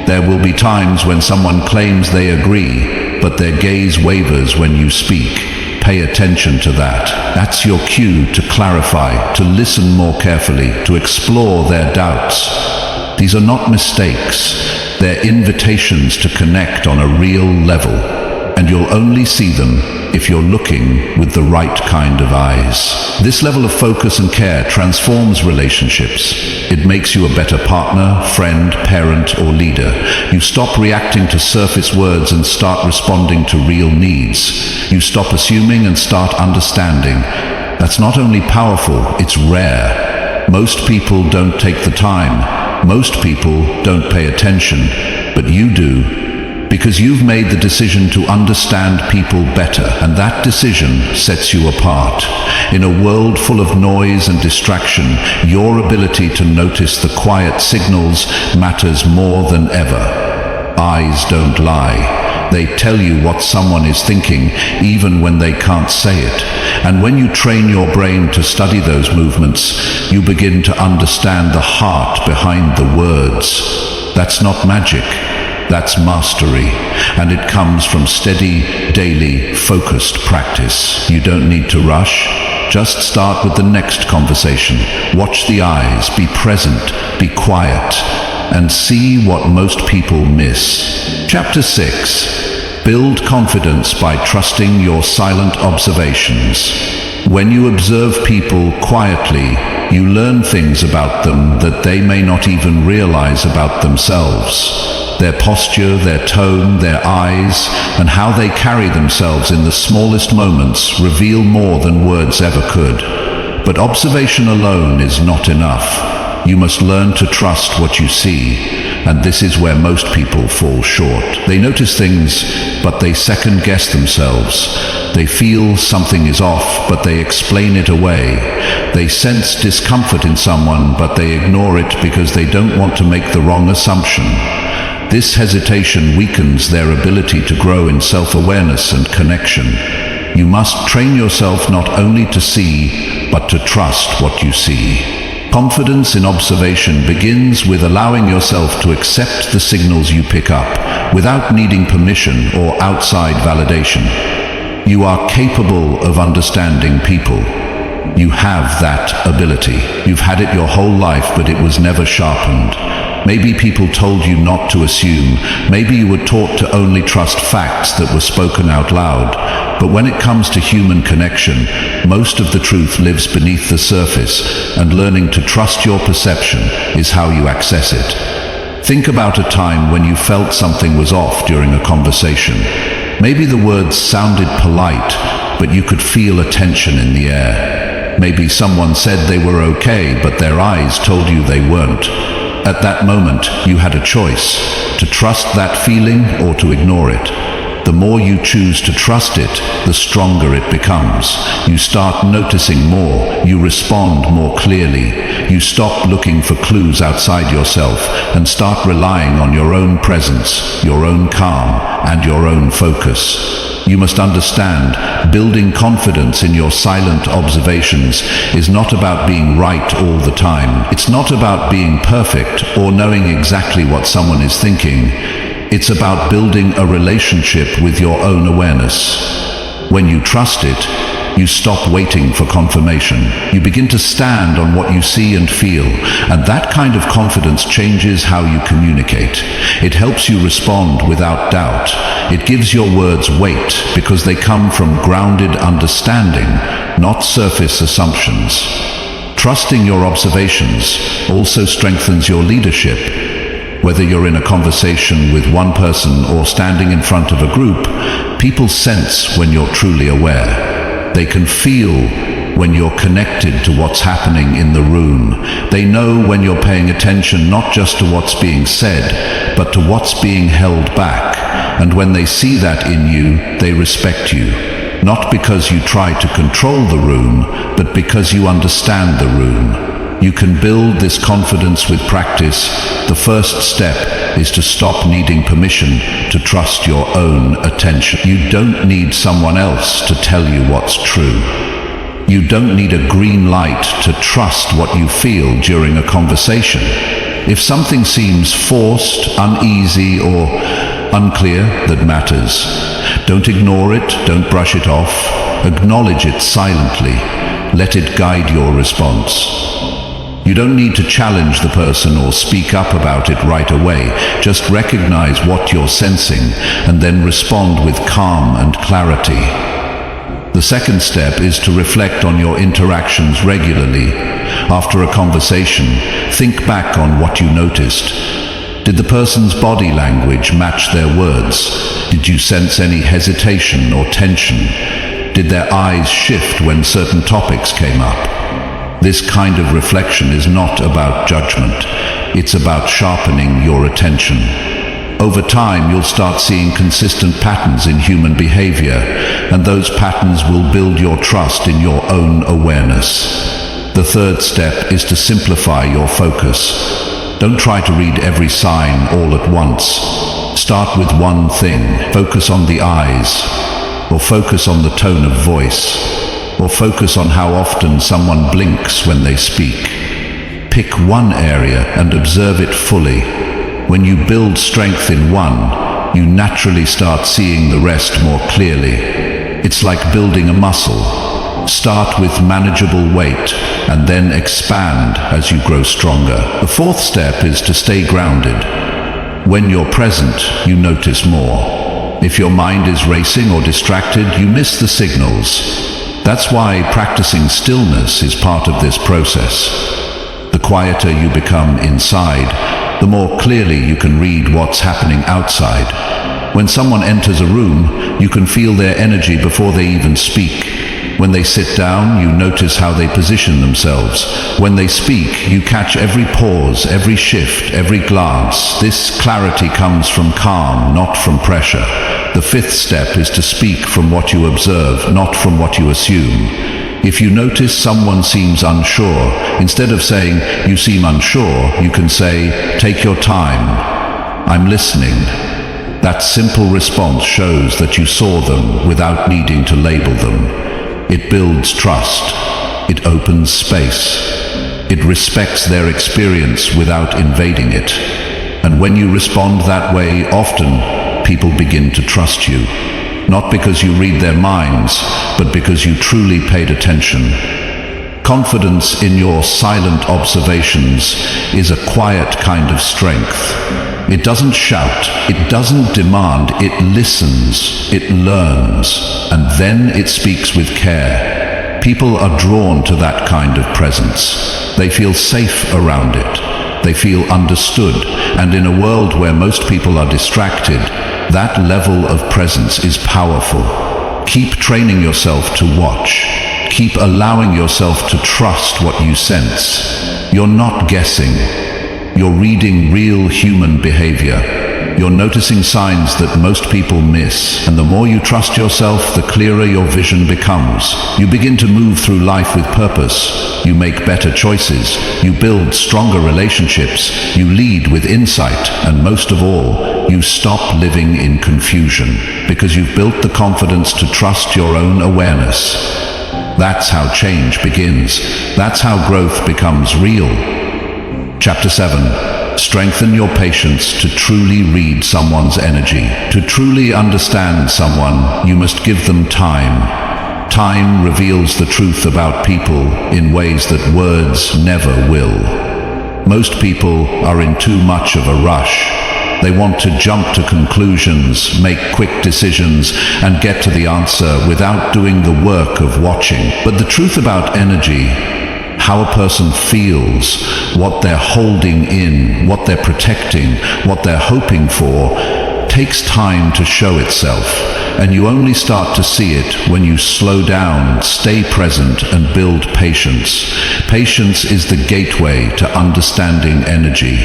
There will be times when someone claims they agree, but their gaze wavers when you speak. Pay attention to that. That's your cue to clarify, to listen more carefully, to explore their doubts. These are not mistakes. They're invitations to connect on a real level, and you'll only see them if you're looking with the right kind of eyes. This level of focus and care transforms relationships. It makes you a better partner, friend, parent, or leader. You stop reacting to surface words and start responding to real needs. You stop assuming and start understanding. That's not only powerful, it's rare. Most people don't take the time. Most people don't pay attention, but you do, because you've made the decision to understand people better, and that decision sets you apart. In a world full of noise and distraction, your ability to notice the quiet signals matters more than ever. Eyes don't lie. They tell you what someone is thinking, even when they can't say it. And when you train your brain to study those movements, you begin to understand the heart behind the words. That's not magic. That's mastery. And it comes from steady, daily, focused practice. You don't need to rush. Just start with the next conversation. Watch the eyes, be present, be quiet, and see what most people miss. Chapter 6. Build confidence by trusting your silent observations. When you observe people quietly, you learn things about them that they may not even realize about themselves. Their posture, their tone, their eyes, and how they carry themselves in the smallest moments reveal more than words ever could. But observation alone is not enough. You must learn to trust what you see, and this is where most people fall short. They notice things, but they second-guess themselves. They feel something is off, but they explain it away. They sense discomfort in someone, but they ignore it because they don't want to make the wrong assumption. This hesitation weakens their ability to grow in self-awareness and connection. You must train yourself not only to see, but to trust what you see. Confidence in observation begins with allowing yourself to accept the signals you pick up, without needing permission or outside validation. You are capable of understanding people. You have that ability. You've had it your whole life, but it was never sharpened. Maybe people told you not to assume. Maybe you were taught to only trust facts that were spoken out loud. But when it comes to human connection, most of the truth lives beneath the surface, and learning to trust your perception is how you access it. Think about a time when you felt something was off during a conversation. Maybe the words sounded polite, but you could feel a tension in the air. Maybe someone said they were okay, but their eyes told you they weren't. At that moment, you had a choice, to trust that feeling or to ignore it. The more you choose to trust it, the stronger it becomes. You start noticing more, you respond more clearly, you stop looking for clues outside yourself and start relying on your own presence, your own calm, and your own focus. You must understand, building confidence in your silent observations is not about being right all the time. It's not about being perfect or knowing exactly what someone is thinking. It's about building a relationship with your own awareness. When you trust it, you stop waiting for confirmation. You begin to stand on what you see and feel, and that kind of confidence changes how you communicate. It helps you respond without doubt. It gives your words weight because they come from grounded understanding, not surface assumptions. Trusting your observations also strengthens your leadership. Whether you're in a conversation with one person or standing in front of a group, people sense when you're truly aware. They can feel when you're connected to what's happening in the room. They know when you're paying attention not just to what's being said, but to what's being held back. And when they see that in you, they respect you. Not because you try to control the room, but because you understand the room. You can build this confidence with practice. The first step is to stop needing permission to trust your own attention. You don't need someone else to tell you what's true. You don't need a green light to trust what you feel during a conversation. If something seems forced, uneasy, or unclear, that matters. Don't ignore it, don't brush it off. Acknowledge it silently. Let it guide your response. You don't need to challenge the person or speak up about it right away. Just recognize what you're sensing and then respond with calm and clarity. The second step is to reflect on your interactions regularly. After a conversation, think back on what you noticed. Did the person's body language match their words? Did you sense any hesitation or tension? Did their eyes shift when certain topics came up? This kind of reflection is not about judgment. It's about sharpening your attention. Over time, you'll start seeing consistent patterns in human behavior, and those patterns will build your trust in your own awareness. The third step is to simplify your focus. Don't try to read every sign all at once. Start with one thing. Focus on the eyes, or focus on the tone of voice, or focus on how often someone blinks when they speak. Pick one area and observe it fully. When you build strength in one, you naturally start seeing the rest more clearly. It's like building a muscle. Start with manageable weight and then expand as you grow stronger. The fourth step is to stay grounded. When you're present, you notice more. If your mind is racing or distracted, you miss the signals. That's why practicing stillness is part of this process. The quieter you become inside, the more clearly you can read what's happening outside. When someone enters a room, you can feel their energy before they even speak. When they sit down, you notice how they position themselves. When they speak, you catch every pause, every shift, every glance. This clarity comes from calm, not from pressure. The fifth step is to speak from what you observe, not from what you assume. If you notice someone seems unsure, instead of saying, "You seem unsure," you can say, "Take your time. I'm listening." That simple response shows that you saw them without needing to label them. It builds trust. It opens space. It respects their experience without invading it. And when you respond that way, often people begin to trust you. Not because you read their minds, but because you truly paid attention. Confidence in your silent observations is a quiet kind of strength. It doesn't shout, it doesn't demand, it listens, it learns, and then it speaks with care. People are drawn to that kind of presence. They feel safe around it. They feel understood, and in a world where most people are distracted, that level of presence is powerful. Keep training yourself to watch. Keep allowing yourself to trust what you sense. You're not guessing. You're reading real human behavior. You're noticing signs that most people miss. And the more you trust yourself, the clearer your vision becomes. You begin to move through life with purpose. You make better choices. You build stronger relationships. You lead with insight. And most of all, you stop living in confusion because you've built the confidence to trust your own awareness. That's how change begins. That's how growth becomes real. Chapter 7. Strengthen your patience to truly read someone's energy. To truly understand someone, you must give them time. Time reveals the truth about people in ways that words never will. Most people are in too much of a rush. They want to jump to conclusions, make quick decisions, and get to the answer without doing the work of watching. But the truth about energy, how a person feels, what they're holding in, what they're protecting, what they're hoping for, takes time to show itself. And you only start to see it when you slow down, stay present, and build patience. Patience is the gateway to understanding energy.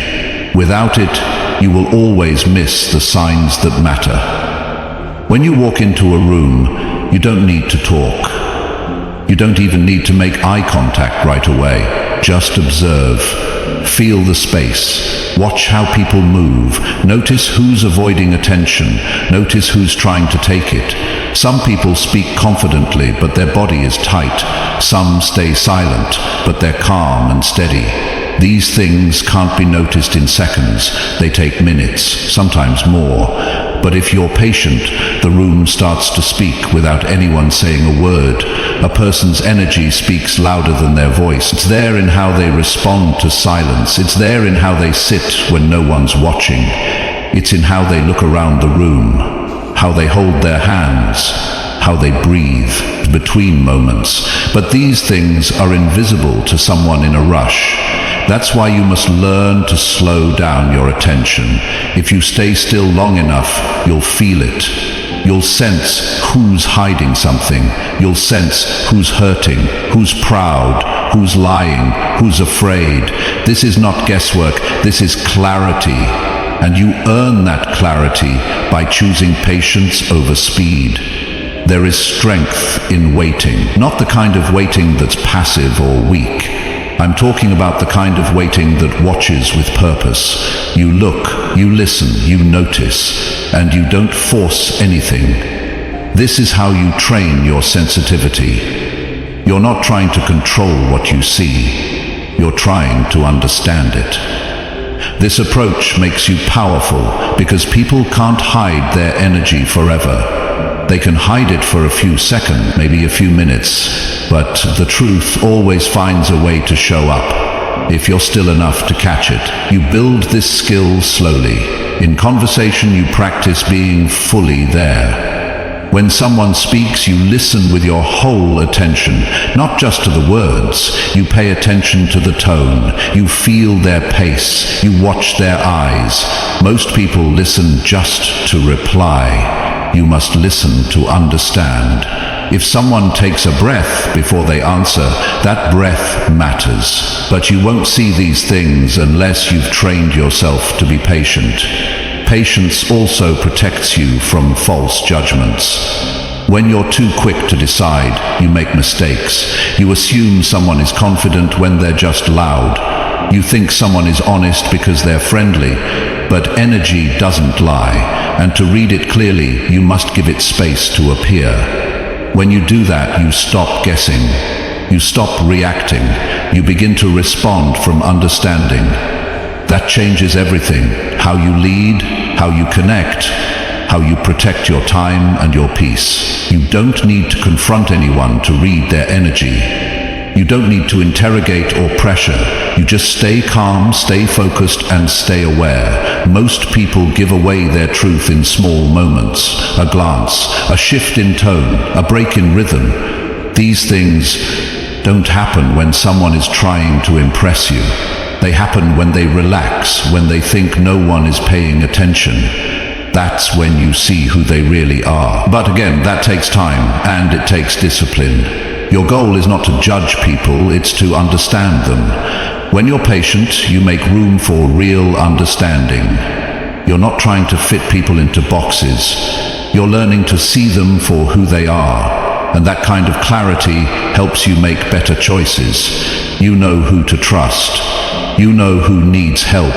Without it, you will always miss the signs that matter. When you walk into a room, you don't need to talk. You don't even need to make eye contact right away. Just observe. Feel the space. Watch how people move. Notice who's avoiding attention. Notice who's trying to take it. Some people speak confidently, but their body is tight. Some stay silent, but they're calm and steady. These things can't be noticed in seconds. They take minutes, sometimes more. But if you're patient, the room starts to speak without anyone saying a word. A person's energy speaks louder than their voice. It's there in how they respond to silence. It's there in how they sit when no one's watching. It's in how they look around the room, how they hold their hands, how they breathe between moments. But these things are invisible to someone in a rush. That's why you must learn to slow down your attention. If you stay still long enough, you'll feel it. You'll sense who's hiding something. You'll sense who's hurting, who's proud, who's lying, who's afraid. This is not guesswork, this is clarity. And you earn that clarity by choosing patience over speed. There is strength in waiting, not the kind of waiting that's passive or weak. I'm talking about the kind of waiting that watches with purpose. You look, you listen, you notice, and you don't force anything. This is how you train your sensitivity. You're not trying to control what you see. You're trying to understand it. This approach makes you powerful because people can't hide their energy forever. They can hide it for a few seconds, maybe a few minutes, but the truth always finds a way to show up, if you're still enough to catch it. You build this skill slowly. In conversation, you practice being fully there. When someone speaks, you listen with your whole attention, not just to the words. You pay attention to the tone. You feel their pace. You watch their eyes. Most people listen just to reply. You must listen to understand. If someone takes a breath before they answer, that breath matters. But you won't see these things unless you've trained yourself to be patient. Patience also protects you from false judgments. When you're too quick to decide, you make mistakes. You assume someone is confident when they're just loud. You think someone is honest because they're friendly, but energy doesn't lie. And to read it clearly, you must give it space to appear. When you do that, you stop guessing. You stop reacting. You begin to respond from understanding. That changes everything. How you lead, how you connect, how you protect your time and your peace. You don't need to confront anyone to read their energy. You don't need to interrogate or pressure. You just stay calm, stay focused, and stay aware. Most people give away their truth in small moments. A glance, a shift in tone, a break in rhythm. These things don't happen when someone is trying to impress you. They happen when they relax, when they think no one is paying attention. That's when you see who they really are. But again, that takes time, and it takes discipline. Your goal is not to judge people, it's to understand them. When you're patient, you make room for real understanding. You're not trying to fit people into boxes. You're learning to see them for who they are. And that kind of clarity helps you make better choices. You know who to trust. You know who needs help.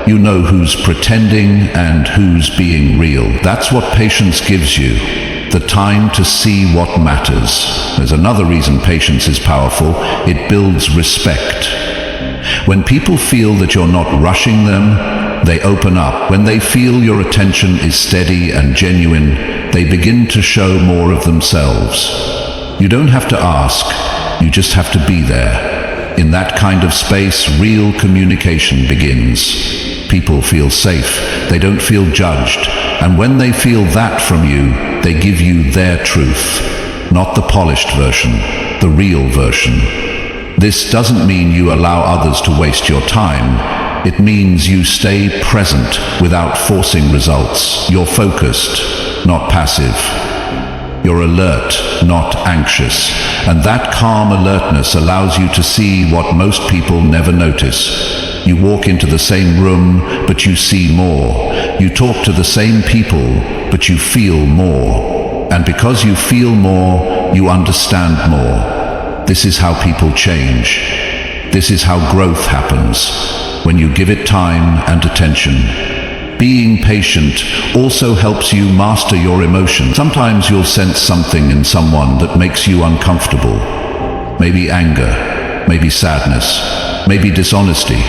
You know who's pretending and who's being real. That's what patience gives you. The time to see what matters. There's another reason patience is powerful. It builds respect. When people feel that you're not rushing them, they open up. When they feel your attention is steady and genuine, they begin to show more of themselves. You don't have to ask, you just have to be there. In that kind of space, real communication begins. People feel safe. They don't feel judged. And when they feel that from you, they give you their truth, not the polished version, the real version. This doesn't mean you allow others to waste your time. It means you stay present without forcing results. You're focused, not passive. You're alert, not anxious. And that calm alertness allows you to see what most people never notice. You walk into the same room, but you see more. You talk to the same people, but you feel more. And because you feel more, you understand more. This is how people change. This is how growth happens, when you give it time and attention. Being patient also helps you master your emotions. Sometimes you'll sense something in someone that makes you uncomfortable. Maybe anger, maybe sadness, maybe dishonesty.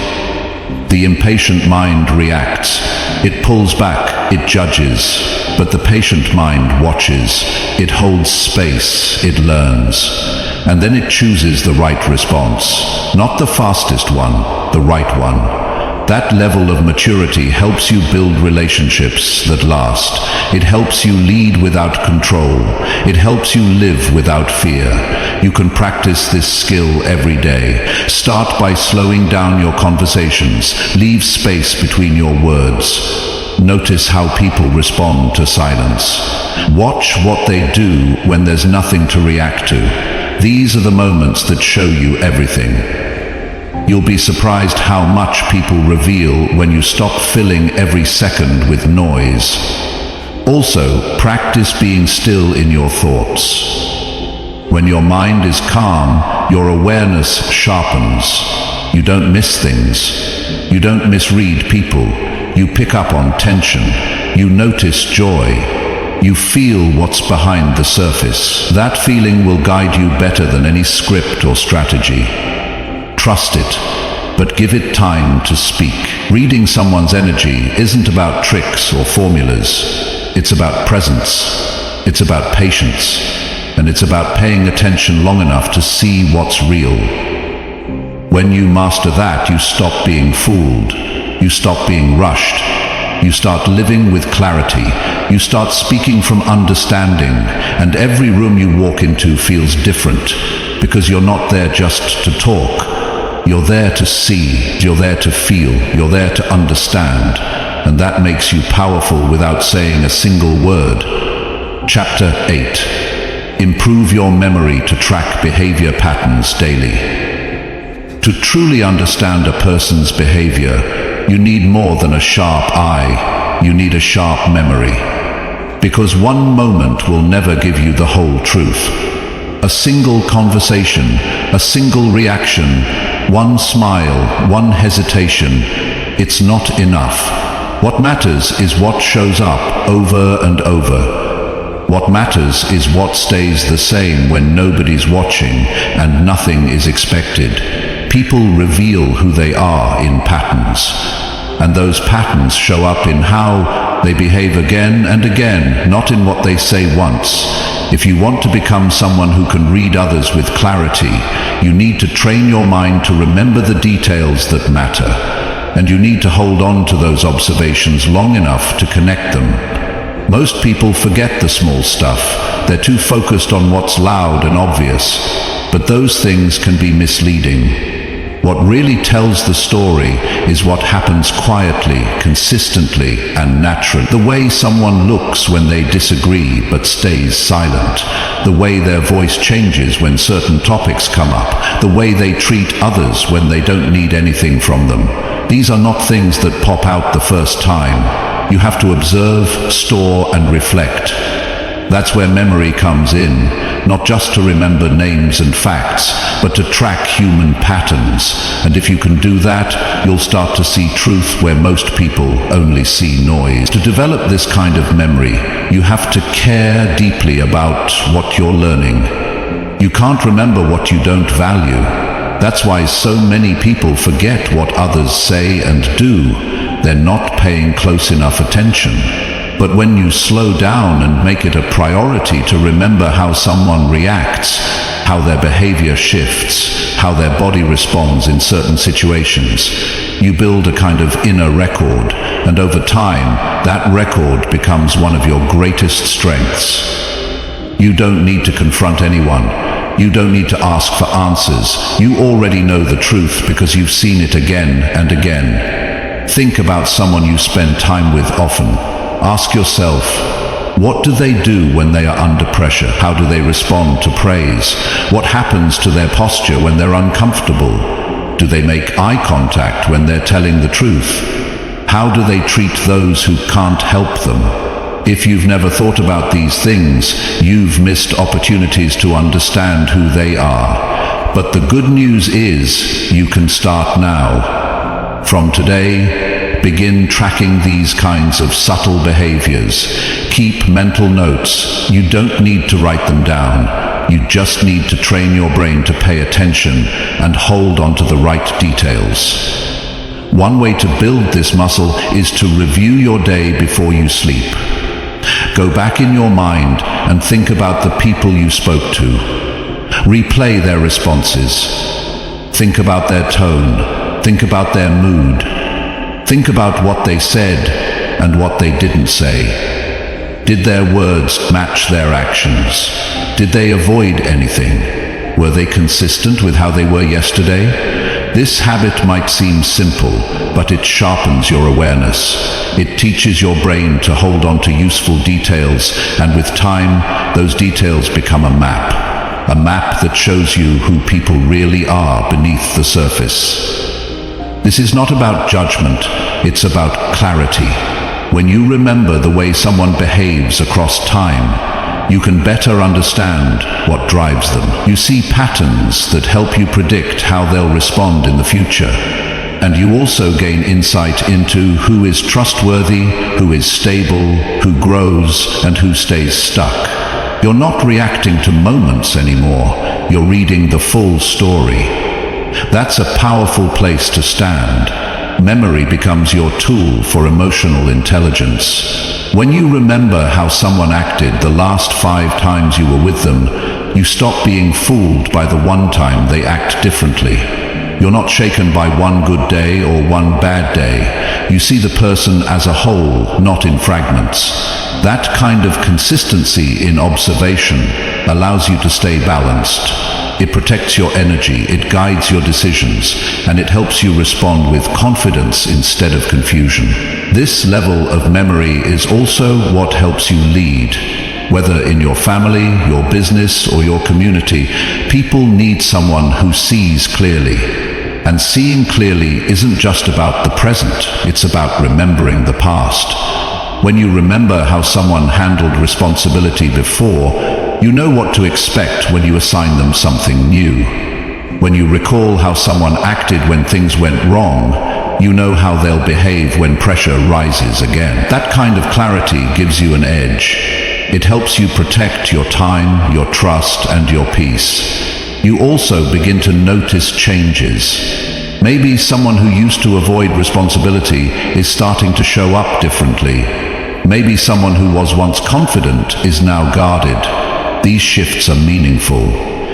The impatient mind reacts. It pulls back, it judges, but the patient mind watches. It holds space, it learns, and then it chooses the right response. Not the fastest one, the right one. That level of maturity helps you build relationships that last. It helps you lead without control. It helps you live without fear. You can practice this skill every day. Start by slowing down your conversations. Leave space between your words. Notice how people respond to silence. Watch what they do when there's nothing to react to. These are the moments that show you everything. You'll be surprised how much people reveal when you stop filling every second with noise. Also, practice being still in your thoughts. When your mind is calm, your awareness sharpens. You don't miss things. You don't misread people. You pick up on tension. You notice joy. You feel what's behind the surface. That feeling will guide you better than any script or strategy. Trust it, but give it time to speak. Reading someone's energy isn't about tricks or formulas. It's about presence. It's about patience. And it's about paying attention long enough to see what's real. When you master that, you stop being fooled. You stop being rushed. You start living with clarity. You start speaking from understanding, and every room you walk into feels different, because you're not there just to talk. You're there to see, you're there to feel, you're there to understand, and that makes you powerful without saying a single word. Chapter 8. Improve your memory to track behavior patterns daily. To truly understand a person's behavior, you need more than a sharp eye. You need a sharp memory. Because one moment will never give you the whole truth. A single conversation, a single reaction, one smile, one hesitation, it's not enough. What matters is what shows up over and over. What matters is what stays the same when nobody's watching and nothing is expected. People reveal who they are in patterns, and those patterns show up in how they behave again and again, not in what they say once. If you want to become someone who can read others with clarity, you need to train your mind to remember the details that matter, and you need to hold on to those observations long enough to connect them. Most people forget the small stuff. They're too focused on what's loud and obvious, but those things can be misleading. What really tells the story is what happens quietly, consistently, and naturally. The way someone looks when they disagree but stays silent. The way their voice changes when certain topics come up. The way they treat others when they don't need anything from them. These are not things that pop out the first time. You have to observe, store, and reflect. That's where memory comes in, not just to remember names and facts, but to track human patterns. And if you can do that, you'll start to see truth where most people only see noise. To develop this kind of memory, you have to care deeply about what you're learning. You can't remember what you don't value. That's why so many people forget what others say and do. They're not paying close enough attention. But when you slow down and make it a priority to remember how someone reacts, how their behavior shifts, how their body responds in certain situations, you build a kind of inner record, and over time, that record becomes one of your greatest strengths. You don't need to confront anyone. You don't need to ask for answers. You already know the truth because you've seen it again and again. Think about someone you spend time with often. Ask yourself, what do they do when they are under pressure? How do they respond to praise? What happens to their posture when they're uncomfortable? Do they make eye contact when they're telling the truth? How do they treat those who can't help them? If you've never thought about these things, you've missed opportunities to understand who they are. But the good news is you can start now. From today, begin tracking these kinds of subtle behaviors. Keep mental notes. You don't need to write them down. You just need to train your brain to pay attention and hold on to the right details. One way to build this muscle is to review your day before you sleep. Go back in your mind and think about the people you spoke to. Replay their responses. Think about their tone. Think about their mood. Think about what they said and what they didn't say. Did their words match their actions? Did they avoid anything? Were they consistent with how they were yesterday? This habit might seem simple, but it sharpens your awareness. It teaches your brain to hold on to useful details, and with time, those details become a map that shows you who people really are beneath the surface. This is not about judgment, it's about clarity. When you remember the way someone behaves across time, you can better understand what drives them. You see patterns that help you predict how they'll respond in the future. And you also gain insight into who is trustworthy, who is stable, who grows, and who stays stuck. You're not reacting to moments anymore. You're reading the full story. That's a powerful place to stand. Memory becomes your tool for emotional intelligence. When you remember how someone acted the last 5 times you were with them, you stop being fooled by the one time they act differently. You're not shaken by one good day or one bad day. You see the person as a whole, not in fragments. That kind of consistency in observation allows you to stay balanced. It protects your energy, it guides your decisions, and it helps you respond with confidence instead of confusion. This level of memory is also what helps you lead. Whether in your family, your business, or your community, people need someone who sees clearly. And seeing clearly isn't just about the present, it's about remembering the past. When you remember how someone handled responsibility before, you know what to expect when you assign them something new. When you recall how someone acted when things went wrong, you know how they'll behave when pressure rises again. That kind of clarity gives you an edge. It helps you protect your time, your trust, and your peace. You also begin to notice changes. Maybe someone who used to avoid responsibility is starting to show up differently. Maybe someone who was once confident is now guarded. These shifts are meaningful.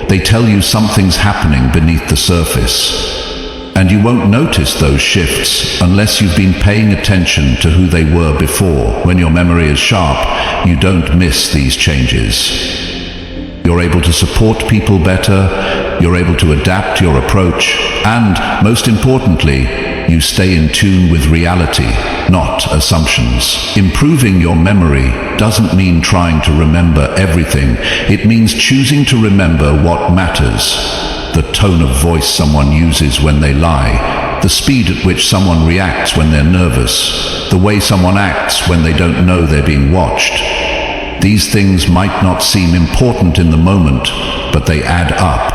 They tell you something's happening beneath the surface. And you won't notice those shifts unless you've been paying attention to who they were before. When your memory is sharp, you don't miss these changes. You're able to support people better, you're able to adapt your approach, and, most importantly, you stay in tune with reality, not assumptions. Improving your memory doesn't mean trying to remember everything. It means choosing to remember what matters. The tone of voice someone uses when they lie, the speed at which someone reacts when they're nervous, the way someone acts when they don't know they're being watched. These things might not seem important in the moment, but they add up.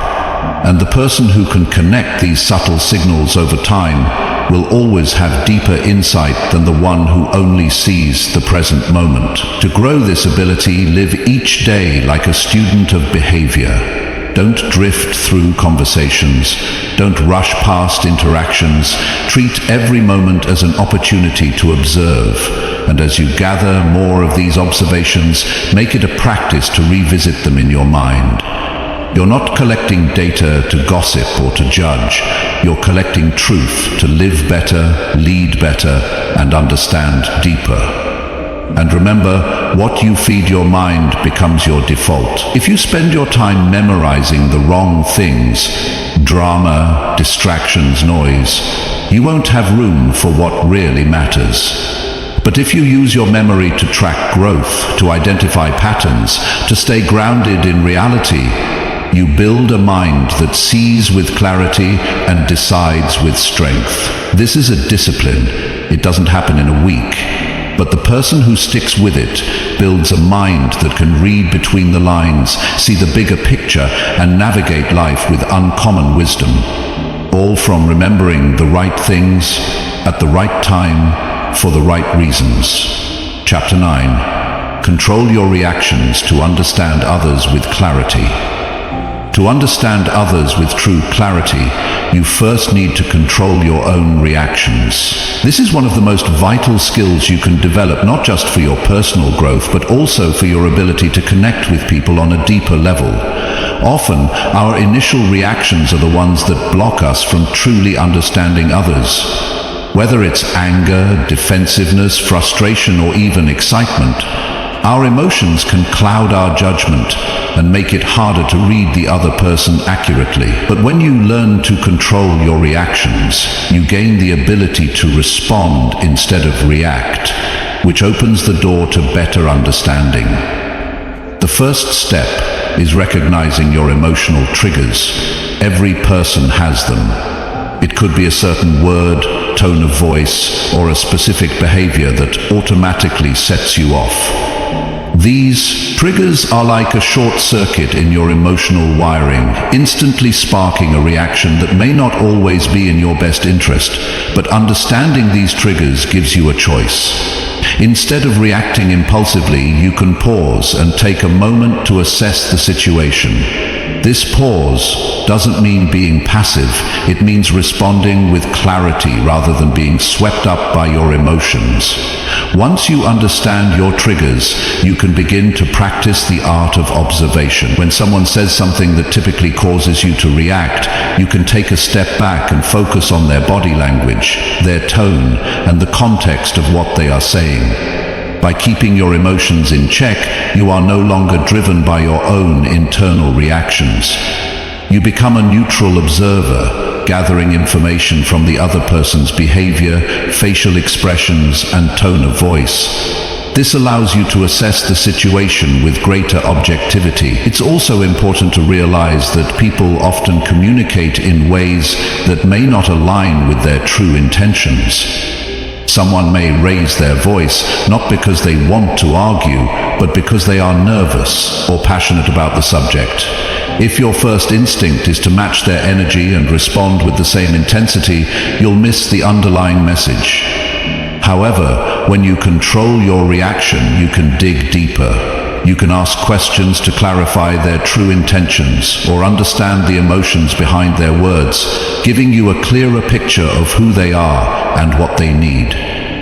And the person who can connect these subtle signals over time will always have deeper insight than the one who only sees the present moment. To grow this ability, live each day like a student of behavior. Don't drift through conversations. Don't rush past interactions. Treat every moment as an opportunity to observe. And as you gather more of these observations, make it a practice to revisit them in your mind. You're not collecting data to gossip or to judge. You're collecting truth to live better, lead better, and understand deeper. And remember, what you feed your mind becomes your default. If you spend your time memorizing the wrong things, drama, distractions, noise, you won't have room for what really matters. But if you use your memory to track growth, to identify patterns, to stay grounded in reality, you build a mind that sees with clarity and decides with strength. This is a discipline. It doesn't happen in a week. But the person who sticks with it builds a mind that can read between the lines, see the bigger picture, and navigate life with uncommon wisdom. All from remembering the right things at the right time for the right reasons. Chapter 9. Control your reactions to understand others with clarity. To understand others with true clarity, you first need to control your own reactions. This is one of the most vital skills you can develop, not just for your personal growth, but also for your ability to connect with people on a deeper level. Often, our initial reactions are the ones that block us from truly understanding others. Whether it's anger, defensiveness, frustration, or even excitement, our emotions can cloud our judgment and make it harder to read the other person accurately. But when you learn to control your reactions, you gain the ability to respond instead of react, which opens the door to better understanding. The first step is recognizing your emotional triggers. Every person has them. It could be a certain word, tone of voice, or a specific behavior that automatically sets you off. These triggers are like a short circuit in your emotional wiring, instantly sparking a reaction that may not always be in your best interest, but understanding these triggers gives you a choice. Instead of reacting impulsively, you can pause and take a moment to assess the situation. This pause doesn't mean being passive, it means responding with clarity rather than being swept up by your emotions. Once you understand your triggers, you can begin to practice the art of observation. When someone says something that typically causes you to react, you can take a step back and focus on their body language, their tone, and the context of what they are saying. By keeping your emotions in check, you are no longer driven by your own internal reactions. You become a neutral observer, gathering information from the other person's behavior, facial expressions, and tone of voice. This allows you to assess the situation with greater objectivity. It's also important to realize that people often communicate in ways that may not align with their true intentions. Someone may raise their voice not because they want to argue, but because they are nervous or passionate about the subject. If your first instinct is to match their energy and respond with the same intensity, you'll miss the underlying message. However, when you control your reaction, you can dig deeper. You can ask questions to clarify their true intentions or understand the emotions behind their words, giving you a clearer picture of who they are and what they need.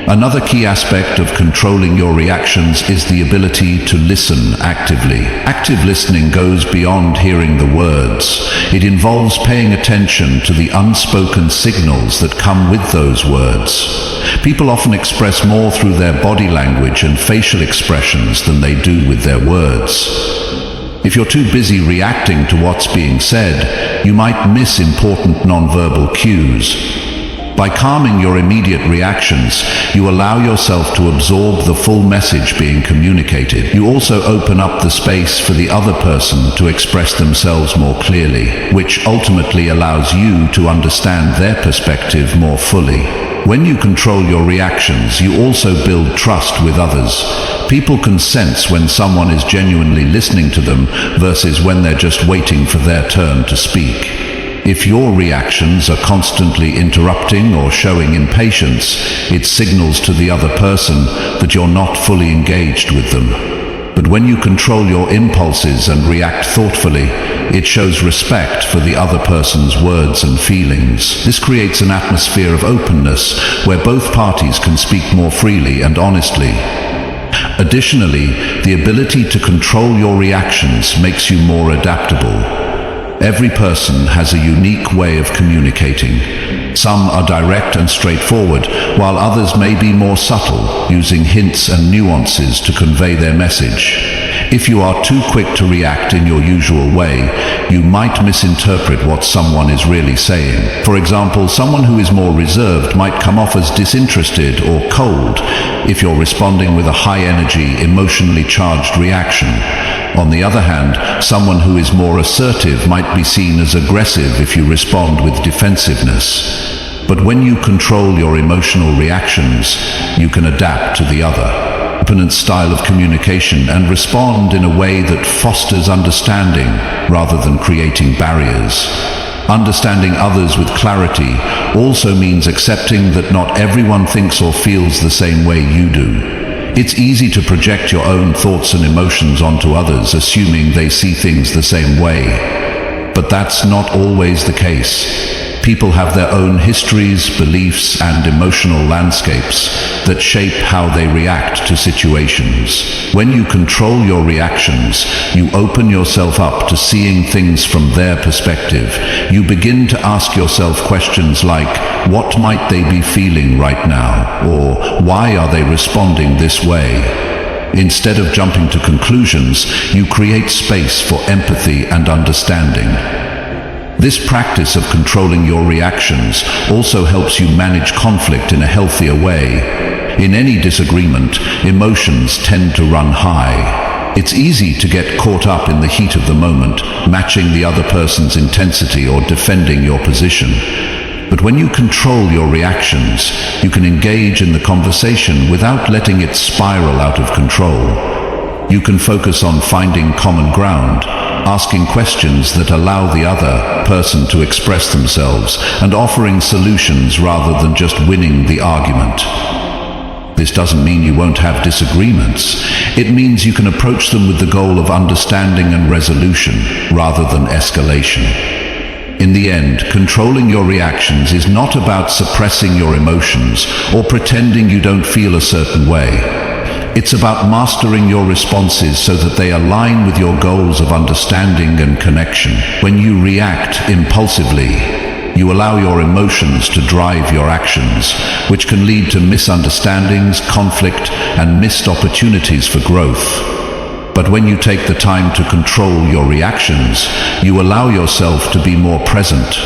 Another key aspect of controlling your reactions is the ability to listen actively. Active listening goes beyond hearing the words. It involves paying attention to the unspoken signals that come with those words. People often express more through their body language and facial expressions than they do with their words. If you're too busy reacting to what's being said, you might miss important nonverbal cues. By calming your immediate reactions, you allow yourself to absorb the full message being communicated. You also open up the space for the other person to express themselves more clearly, which ultimately allows you to understand their perspective more fully. When you control your reactions, you also build trust with others. People can sense when someone is genuinely listening to them versus when they're just waiting for their turn to speak. If your reactions are constantly interrupting or showing impatience, it signals to the other person that you're not fully engaged with them. But when you control your impulses and react thoughtfully, it shows respect for the other person's words and feelings. This creates an atmosphere of openness where both parties can speak more freely and honestly. Additionally, the ability to control your reactions makes you more adaptable. Every person has a unique way of communicating. Some are direct and straightforward, while others may be more subtle, using hints and nuances to convey their message. If you are too quick to react in your usual way, you might misinterpret what someone is really saying. For example, someone who is more reserved might come off as disinterested or cold if you're responding with a high-energy, emotionally charged reaction. On the other hand, someone who is more assertive might be seen as aggressive if you respond with defensiveness. But when you control your emotional reactions, you can adapt to the other opponent's style of communication and respond in a way that fosters understanding rather than creating barriers. Understanding others with clarity also means accepting that not everyone thinks or feels the same way you do. It's easy to project your own thoughts and emotions onto others, assuming they see things the same way. But that's not always the case. People have their own histories, beliefs, and emotional landscapes that shape how they react to situations. When you control your reactions, you open yourself up to seeing things from their perspective. You begin to ask yourself questions like, what might they be feeling right now? Or why are they responding this way? Instead of jumping to conclusions, you create space for empathy and understanding. This practice of controlling your reactions also helps you manage conflict in a healthier way. In any disagreement, emotions tend to run high. It's easy to get caught up in the heat of the moment, matching the other person's intensity or defending your position. But when you control your reactions, you can engage in the conversation without letting it spiral out of control. You can focus on finding common ground, asking questions that allow the other person to express themselves, and offering solutions rather than just winning the argument. This doesn't mean you won't have disagreements. It means you can approach them with the goal of understanding and resolution rather than escalation. In the end, controlling your reactions is not about suppressing your emotions or pretending you don't feel a certain way. It's about mastering your responses so that they align with your goals of understanding and connection. When you react impulsively, you allow your emotions to drive your actions, which can lead to misunderstandings, conflict, and missed opportunities for growth. But when you take the time to control your reactions, you allow yourself to be more present,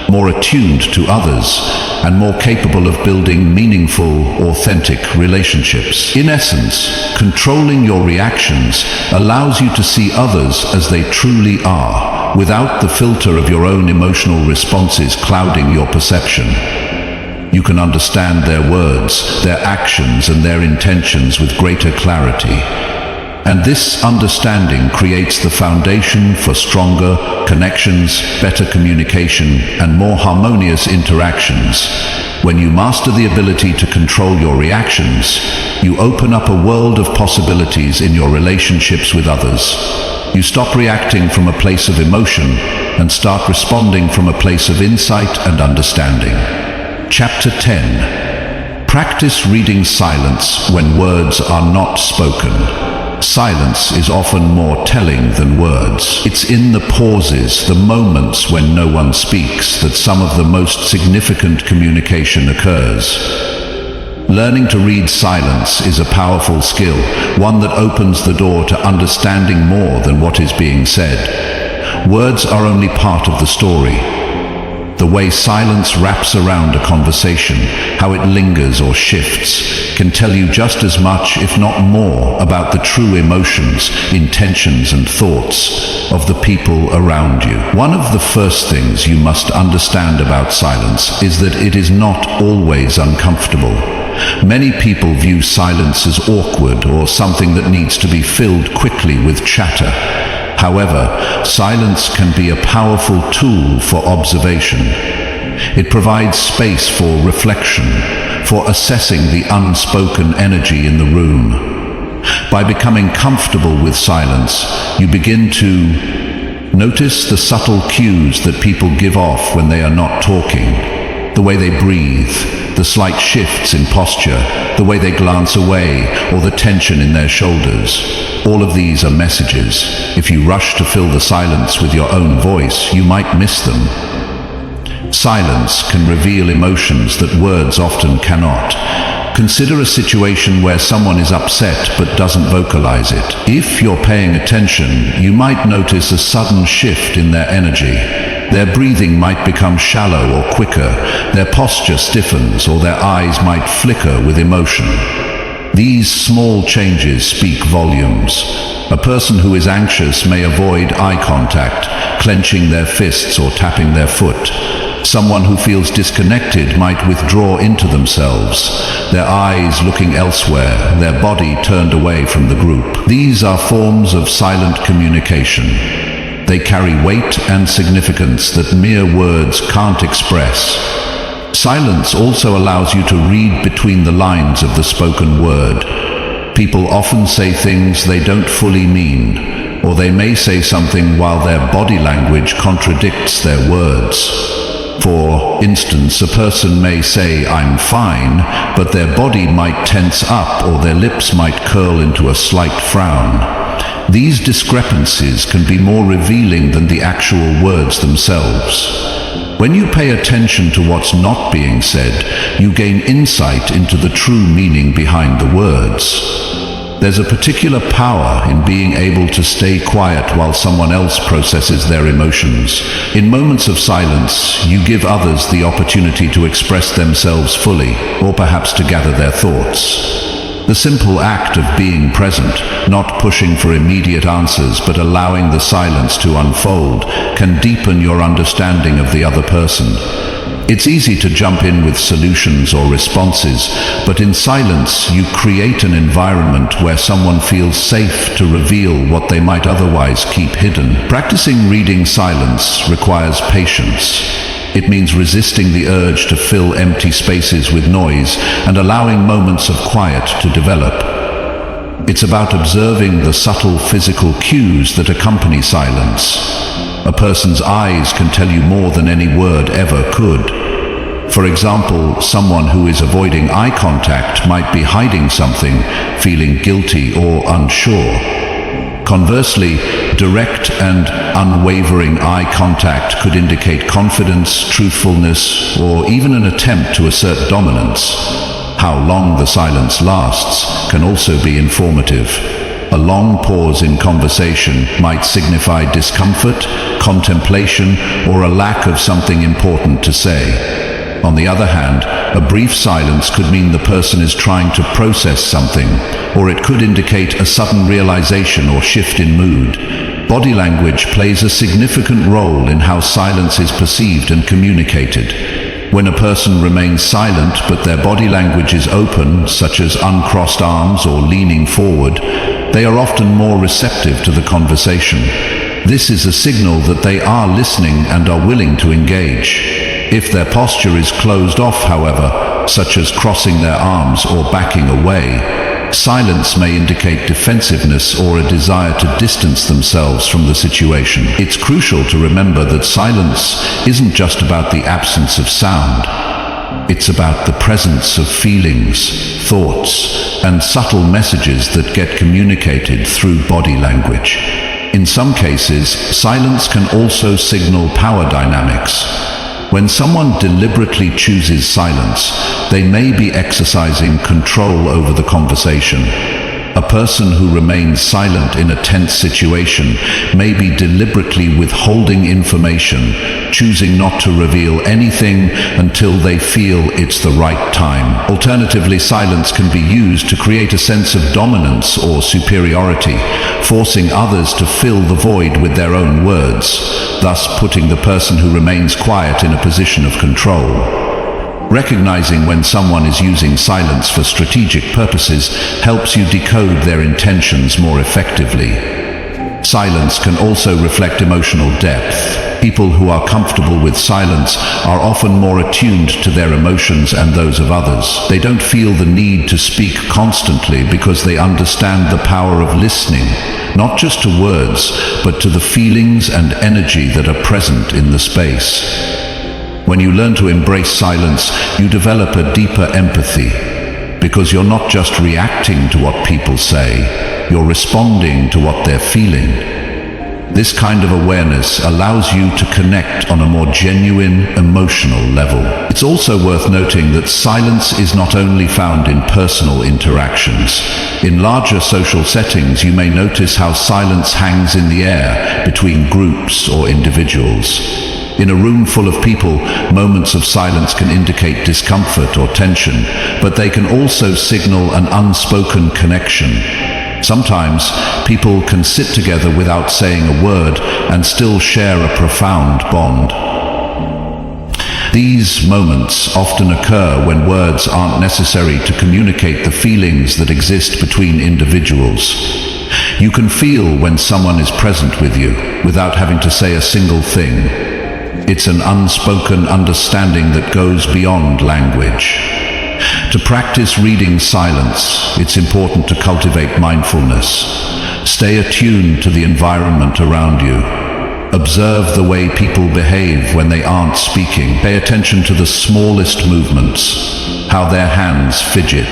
more attuned to others, and more capable of building meaningful, authentic relationships. In essence, controlling your reactions allows you to see others as they truly are, without the filter of your own emotional responses clouding your perception. You can understand their words, their actions, and their intentions with greater clarity. And this understanding creates the foundation for stronger connections, better communication, and more harmonious interactions. When you master the ability to control your reactions, you open up a world of possibilities in your relationships with others. You stop reacting from a place of emotion and start responding from a place of insight and understanding. Chapter 10. Practice reading silence when words are not spoken. Silence is often more telling than words. It's in the pauses, the moments when no one speaks, that some of the most significant communication occurs. Learning to read silence is a powerful skill, one that opens the door to understanding more than what is being said. Words are only part of the story. The way silence wraps around a conversation, how it lingers or shifts, can tell you just as much, if not more, about the true emotions, intentions, and thoughts of the people around you. One of the first things you must understand about silence is that it is not always uncomfortable. Many people view silence as awkward or something that needs to be filled quickly with chatter. However, silence can be a powerful tool for observation. It provides space for reflection, for assessing the unspoken energy in the room. By becoming comfortable with silence, you begin to notice the subtle cues that people give off when they are not talking. The way they breathe, the slight shifts in posture, the way they glance away, or the tension in their shoulders. All of these are messages. If you rush to fill the silence with your own voice, you might miss them. Silence can reveal emotions that words often cannot. Consider a situation where someone is upset but doesn't vocalize it. If you're paying attention, you might notice a sudden shift in their energy. Their breathing might become shallow or quicker, their posture stiffens, or their eyes might flicker with emotion. These small changes speak volumes. A person who is anxious may avoid eye contact, clenching their fists or tapping their foot. Someone who feels disconnected might withdraw into themselves, their eyes looking elsewhere, their body turned away from the group. These are forms of silent communication. They carry weight and significance that mere words can't express. Silence also allows you to read between the lines of the spoken word. People often say things they don't fully mean, or they may say something while their body language contradicts their words. For instance, a person may say, "I'm fine," but their body might tense up or their lips might curl into a slight frown. These discrepancies can be more revealing than the actual words themselves. When you pay attention to what's not being said, you gain insight into the true meaning behind the words. There's a particular power in being able to stay quiet while someone else processes their emotions. In moments of silence, you give others the opportunity to express themselves fully, or perhaps to gather their thoughts. The simple act of being present, not pushing for immediate answers but allowing the silence to unfold, can deepen your understanding of the other person. It's easy to jump in with solutions or responses, but in silence you create an environment where someone feels safe to reveal what they might otherwise keep hidden. Practicing reading silence requires patience. It means resisting the urge to fill empty spaces with noise and allowing moments of quiet to develop. It's about observing the subtle physical cues that accompany silence. A person's eyes can tell you more than any word ever could. For example, someone who is avoiding eye contact might be hiding something, feeling guilty or unsure. Conversely, direct and unwavering eye contact could indicate confidence, truthfulness, or even an attempt to assert dominance. How long the silence lasts can also be informative. A long pause in conversation might signify discomfort, contemplation, or a lack of something important to say. On the other hand, a brief silence could mean the person is trying to process something, or it could indicate a sudden realization or shift in mood. Body language plays a significant role in how silence is perceived and communicated. When a person remains silent but their body language is open, such as uncrossed arms or leaning forward, they are often more receptive to the conversation. This is a signal that they are listening and are willing to engage. If their posture is closed off, however, such as crossing their arms or backing away, silence may indicate defensiveness or a desire to distance themselves from the situation. It's crucial to remember that silence isn't just about the absence of sound. It's about the presence of feelings, thoughts, and subtle messages that get communicated through body language. In some cases, silence can also signal power dynamics. When someone deliberately chooses silence, they may be exercising control over the conversation. A person who remains silent in a tense situation may be deliberately withholding information, choosing not to reveal anything until they feel it's the right time. Alternatively, silence can be used to create a sense of dominance or superiority, forcing others to fill the void with their own words, thus putting the person who remains quiet in a position of control. Recognizing when someone is using silence for strategic purposes helps you decode their intentions more effectively. Silence can also reflect emotional depth. People who are comfortable with silence are often more attuned to their emotions and those of others. They don't feel the need to speak constantly because they understand the power of listening, not just to words, but to the feelings and energy that are present in the space. When you learn to embrace silence, you develop a deeper empathy, because you're not just reacting to what people say, you're responding to what they're feeling. This kind of awareness allows you to connect on a more genuine, emotional level. It's also worth noting that silence is not only found in personal interactions. In larger social settings, you may notice how silence hangs in the air between groups or individuals. In a room full of people, moments of silence can indicate discomfort or tension, but they can also signal an unspoken connection. Sometimes, people can sit together without saying a word and still share a profound bond. These moments often occur when words aren't necessary to communicate the feelings that exist between individuals. You can feel when someone is present with you without having to say a single thing. It's an unspoken understanding that goes beyond language. To practice reading silence, it's important to cultivate mindfulness. Stay attuned to the environment around you. Observe the way people behave when they aren't speaking. Pay attention to the smallest movements, how their hands fidget,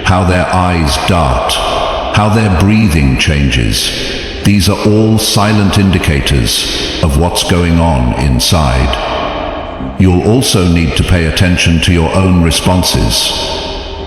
how their eyes dart, how their breathing changes. These are all silent indicators of what's going on inside. You'll also need to pay attention to your own responses.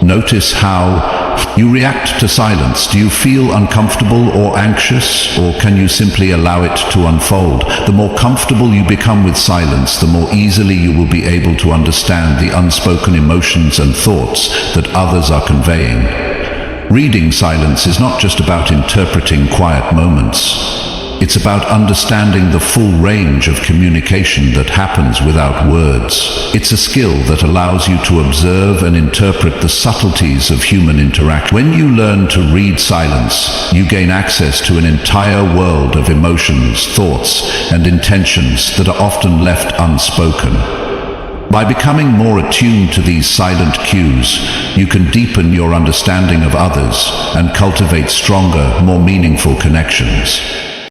Notice how you react to silence. Do you feel uncomfortable or anxious, or can you simply allow it to unfold? The more comfortable you become with silence, the more easily you will be able to understand the unspoken emotions and thoughts that others are conveying. Reading silence is not just about interpreting quiet moments. It's about understanding the full range of communication that happens without words. It's a skill that allows you to observe and interpret the subtleties of human interaction. When you learn to read silence, you gain access to an entire world of emotions, thoughts, and intentions that are often left unspoken. By becoming more attuned to these silent cues, you can deepen your understanding of others and cultivate stronger, more meaningful connections.